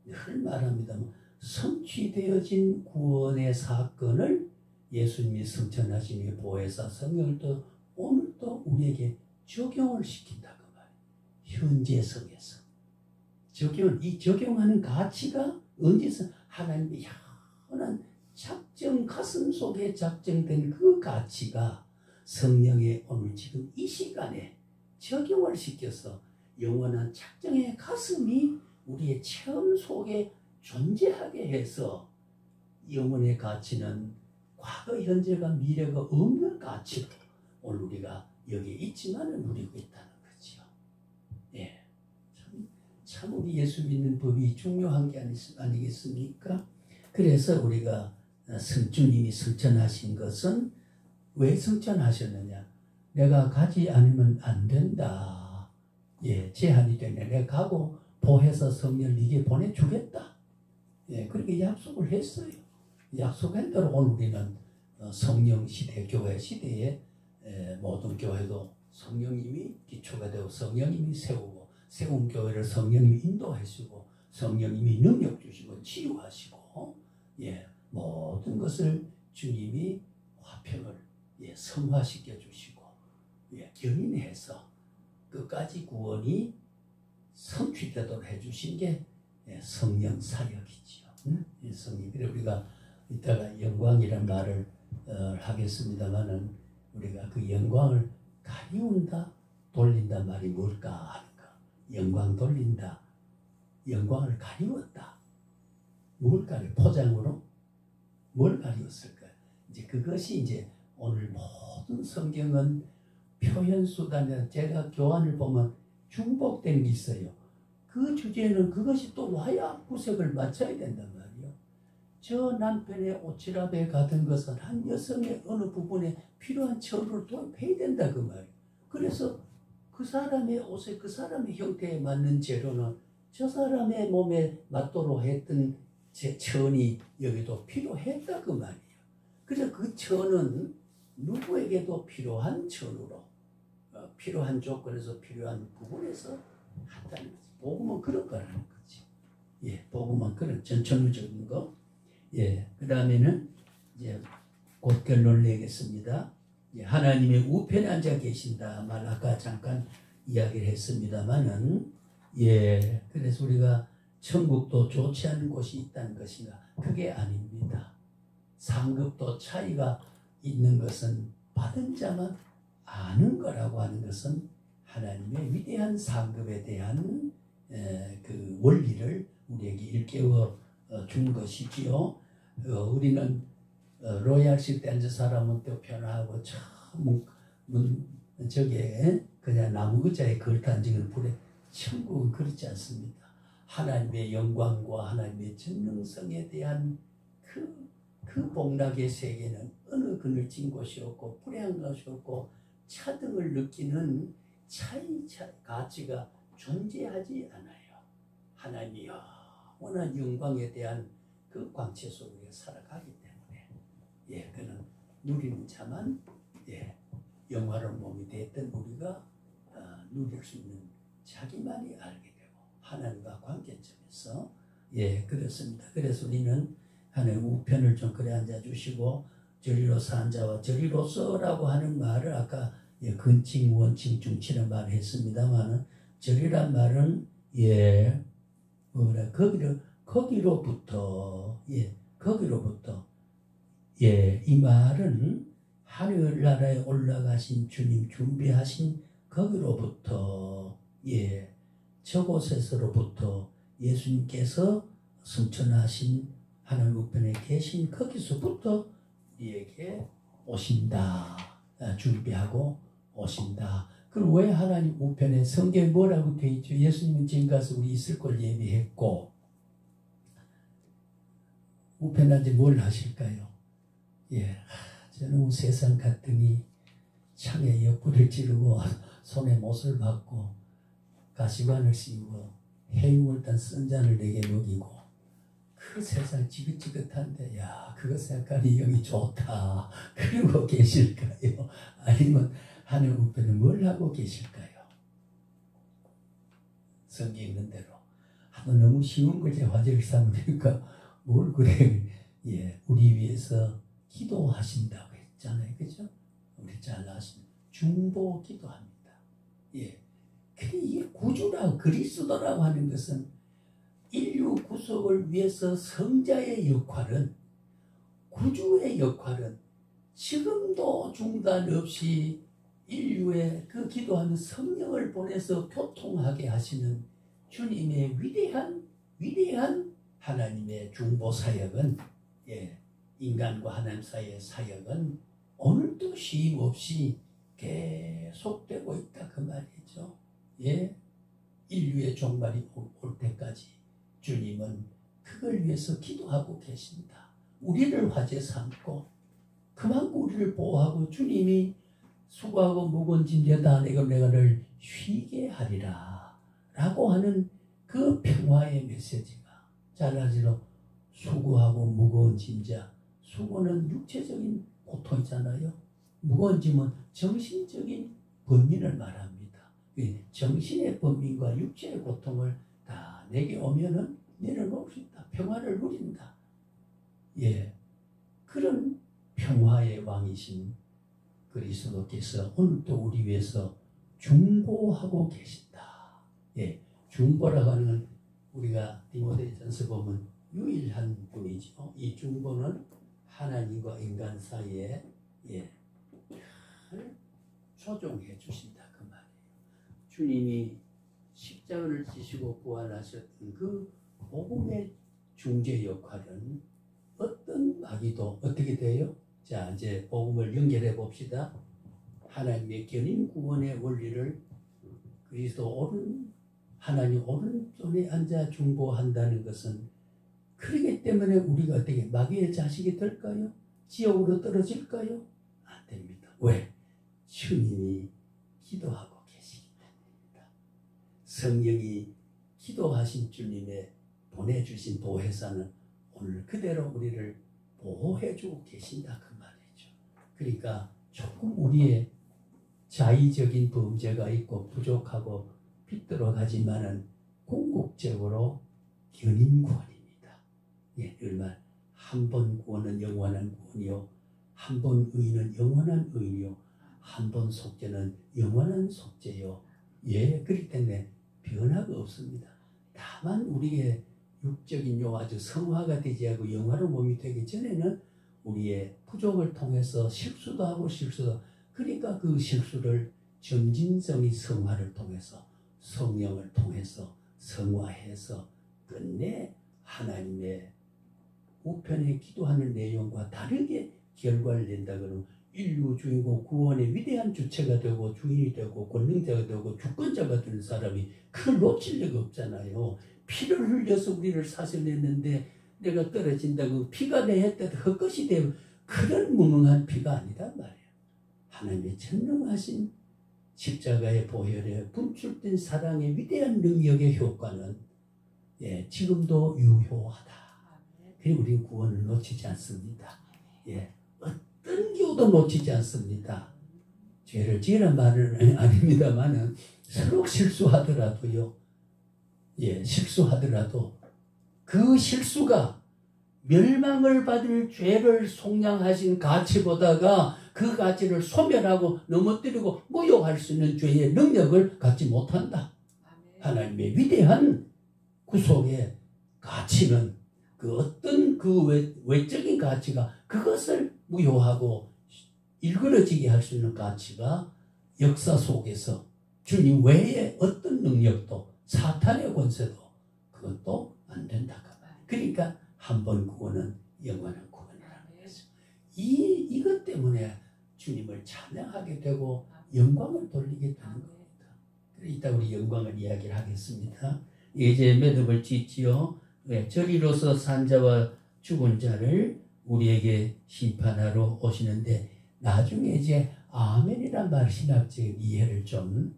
늘 말합니다. 성취되어진 구원의 사건을 예수님이 성천하시니 보혜사 성령을 또 오늘 또 우리에게 적용을 시킨다 그 말이에요. 현재성에서 이 적용하는 가치가 언제서 하나님의 영원한 작정 가슴 속에 작정된 그 가치가 성령의 오늘 지금 이 시간에 적용을 시켜서 영원한 작정의 가슴이 우리의 체험 속에 존재하게 해서 영혼의 가치는 과거, 현재가 미래가 없는 가치로 오늘 우리가 여기에 있지만은 누리고 있다는 거죠. 예, 참 우리 예수 믿는 법이 중요한 게 아니겠습니까? 그래서 우리가 주님이 성천하신 것은 왜 성천하셨느냐? 내가 가지 않으면 안 된다. 예, 제한이 되네. 내가 가고 보혜사 성령을 네게 보내주겠다. 예, 그렇게 약속을 했어요. 약속한 대로 오늘 우리는 성령 시대, 교회 시대에 모든 교회도 성령님이 기초가 되고 성령님이 세우고 세운 교회를 성령님이 인도하시고 성령님이 능력 주시고 치유하시고 예, 모든 것을 주님이 화평을 성화시켜 주시고 견인해서 끝까지 구원이 성취되도록 해주신 게 성령 사역이지요. 성령. 그래 우리가 이따가 영광이란 말을 하겠습니다만은 우리가 그 영광을 가리운다, 돌린다 말이 뭘까 하니까 영광 돌린다, 영광을 가리웠다. 뭘까요? 포장으로 뭘 가리웠을까요? 이제 그것이 이제 오늘 모든 성경은 표현 수단이라 제가 교환을 보면 중복된 게 있어요. 그 주제는 그것이 또 와야 구색을 맞춰야 된단 말이에요. 저 남편의 오지랖에 가던 것은 한 여성의 어느 부분에 필요한 철을 도입해야 된다 그 말이에요. 그래서 그 사람의 옷에 그 사람의 형태에 맞는 재료는 저 사람의 몸에 맞도록 했던 천이 여기도 필요했다 그 말이에요. 그래서 그 천은 누구에게도 필요한 천으로 필요한 조건에서 필요한 부분에서 한다는 거지. 복음은 그런 거라는 거지. 예, 복음은 그런 전천후적인 거. 예, 그 다음에는 이제 곧 결론을 내겠습니다. 예, 하나님의 우편에 앉아 계신다 말 아까 잠깐 이야기를 했습니다만은 예, 그래서 우리가 천국도 좋지 않은 곳이 있다는 것인가? 그게 아닙니다. 상급도 차이가 있는 것은 받은 자만 아는 거라고 하는 것은 하나님의 위대한 상급에 대한 그 원리를 우리에게 일깨워 준 것이지요. 우리는 로얄식 때 앉은 사람은 또 편하고 참 저게 그냥 나무 의자에 걸터앉은 불에 천국은 그렇지 않습니다. 하나님의 영광과 하나님의 전능성에 대한 그 복락의 세계는 어느 그늘진 곳이 없고 불행한 것이 없고 차등을 느끼는 차이 가치가 존재하지 않아요. 하나님이 영원한 영광에 대한 그 광채 속에 살아가기 때문에 예, 그는 누리는 자만 영화로운 몸이 됐던 우리가 누릴 수 있는 자기만이 알게 되고 하나님과 관계점에서 그렇습니다. 그래서 우리는 하나님 우편을 좀 그래 앉아주시고 저리로서 앉아와 저리로서라고 하는 말을 아까 근칭, 원칭, 중칭을 말했습니다만은 저리란 말은 거기로부터 이 말은 하늘나라에 올라가신 주님 준비하신 거기로부터 저곳에서로부터 예수님께서 성천하신 하나님 우편에 계신 거기서부터 우리에게 오신다. 준비하고 오신다. 그럼 왜 하나님 우편에 성경에 뭐라고 되어 있죠? 예수님은 지금 가서 우리 있을 걸 예비했고 우편한테 뭘 하실까요? 예, 저는 세상 갔더니 창에 옆구리를 찌르고 손에 못을 박고 가시관을 씌우고 해육을 딴 쓴잔을 내게 먹이고 그 세상 지긋지긋한데 야 그거 생각하니 영이 좋다 그러고 계실까요? 아니면 하늘 우편에 뭘 하고 계실까요? 성경 있는 대로 너무 쉬운 걸 제 화제를 삼으니까 뭘 그래 예 우리 위해서 기도하신다고 했잖아요. 그죠? 우리 잘 아시는 중보 기도합니다. 예. 근데 이게 구주라고 그리스도라고 하는 것은 인류 구속을 위해서 성자의 역할은 구주의 역할은 지금도 중단 없이 인류에 그 기도하는 성령을 보내서 교통하게 하시는 주님의 위대한 하나님의 중보 사역은 예, 인간과 하나님 사이의 사역은 오늘도 쉼 없이 계속되고 있다 그 말이죠. 예, 인류의 종말이 올 때까지 주님은 그걸 위해서 기도하고 계십니다. 우리를 화제 삼고 그만큼 우리를 보호하고 주님이 수고하고 무거운 짐 다 내가 너를 쉬게 하리라 라고 하는 그 평화의 메시지가 잘 알지로 수고하고 무거운 짐자 수고는 육체적인 고통이잖아요. 무거운 짐은 정신적인 범민을 말합니다. 정신의 범민과 육체의 고통을 다 내게 오면은 내려놓을 수 있다. 평화를 누린다. 예, 그런 평화의 왕이신 그리스도께서 오늘도 우리 위해서 중보하고 계신다. 예, 중보라고 하는 건 우리가 디모데전서 보면 유일한 분이죠. 이 중보는 하나님과 인간 사이에 예, 조종해 주신다 그 말이에요. 주님이 십자가를 지시고 부활하셨던 그 복음의 중재 역할은 어떤 마귀도 어떻게 돼요? 자 이제 복음을 연결해 봅시다. 하나님의 견인 구원의 원리를 그리스도 하나님 오른손에 앉아 중보한다는 것은 그러기 때문에 우리가 어떻게 마귀의 자식이 될까요? 지옥으로 떨어질까요? 안 됩니다. 왜? 주님이 기도하고 계시기 때문입니다. 성령이 기도하신 주님의 보내주신 보혜사는 오늘 그대로 우리를 보호해주고 계신다 그 말이죠. 그러니까 조금 우리의 자의적인 범죄가 있고 부족하고 빗들어가지만은 궁극적으로 견인 구원입니다. 예, 얼마 한 번 구원은 영원한 구원이요, 한 번 의는 영원한 의요, 한 번 속죄는 영원한 속죄요. 예, 그렇기 때문에 변화가 없습니다. 다만 우리의 육적인 요 아주 성화가 되지 않고 영화로 몸이 되기 전에는 우리의 부족을 통해서 실수도 하고 그러니까 그 실수를 점진성의 성화를 통해서 성령을 통해서 성화해서 끝내 하나님의 우편에 기도하는 내용과 다르게 결과를 낸다 그러면 인류 주인공 구원의 위대한 주체가 되고 주인이 되고 권능자가 되고 주권자가 되는 사람이 그걸 놓칠 리가 없잖아요. 피를 흘려서 우리를 사셔냈는데 내가 떨어진다고 피가 내 했다도 헛것이 되면 그런 무능한 피가 아니란 말이에요. 하나님의 전능하신 십자가의 보혈에 분출된 사랑의 위대한 능력의 효과는 예, 지금도 유효하다. 그리고 우리는 구원을 놓치지 않습니다. 예, 어떤 기호도 놓치지 않습니다. 죄를 지으란 말은 아닙니다만은 서로 실수하더라도요. 예, 실수하더라도 그 실수가 멸망을 받을 죄를 속량하신 가치보다가 그 가치를 소멸하고 넘어뜨리고 무효할 수 있는 죄의 능력을 갖지 못한다. 하나님의 위대한 구속의 가치는 그 어떤 그 외적인 가치가 그것을 무효하고 일그러지게 할 수 있는 가치가 역사 속에서 주님 외에 어떤 능력도 사탄의 권세도 그것도 안 된다. 그러니까 한 번 구원은 영원한 구원이라는 거죠. 이것 때문에 주님을 찬양하게 되고 영광을 돌리게 되는 겁니다. 이따 우리 영광을 이야기를 하겠습니다. 이제 매듭을 짓지요. 저리로서 산 자와 죽은 자를 우리에게 심판하러 오시는데 나중에 이제 아멘이란 말 신학적 이해를 좀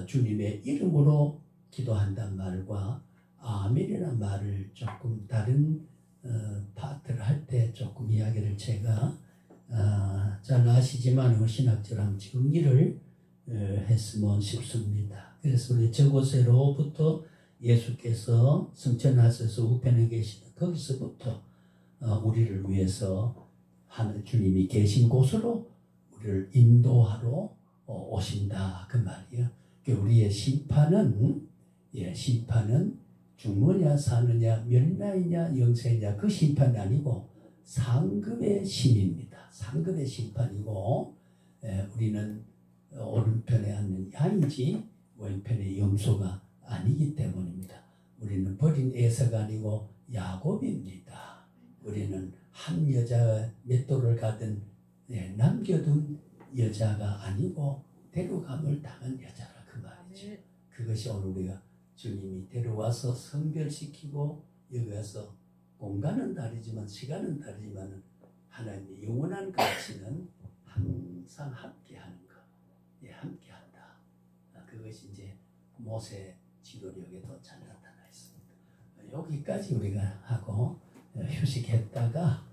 주님의 이름으로 기도한단 말과 아멘이란 말을 조금 다른 파트를 할 때 조금 이야기를 제가 잘 아시지만 신학적으로 정리를 했으면 싶습니다. 그래서 우리 저곳으로부터 예수께서 성천하셔서 우편에 계시는 거기서부터 우리를 위해서 하는 주님이 계신 곳으로 우리를 인도하러 오신다 그 말이에요. 우리의 심판은 심판은 죽느냐 사느냐 멸망이냐 영생이냐 그 심판이 아니고 상급의 심입니다. 상급의 심판이고 우리는 오른편에 앉는 양이지 왼편의 염소가 아니기 때문입니다. 우리는 버린 에서가 아니고 야곱입니다. 우리는 한 여자 맷돌을 가든 남겨둔 여자가 아니고 데려감을 당한 여자라 그 말이죠. 그것이 오늘 우리가 주님이 데려와서 성별시키고 여기 와서 공간은 다르지만 시간은 다르지만 하나님의 영원한 가치는 항상 함께하는 것. 함께한다. 그것이 이제 모세 지도력에도 잘 나타나 있습니다. 여기까지 우리가 하고 휴식했다가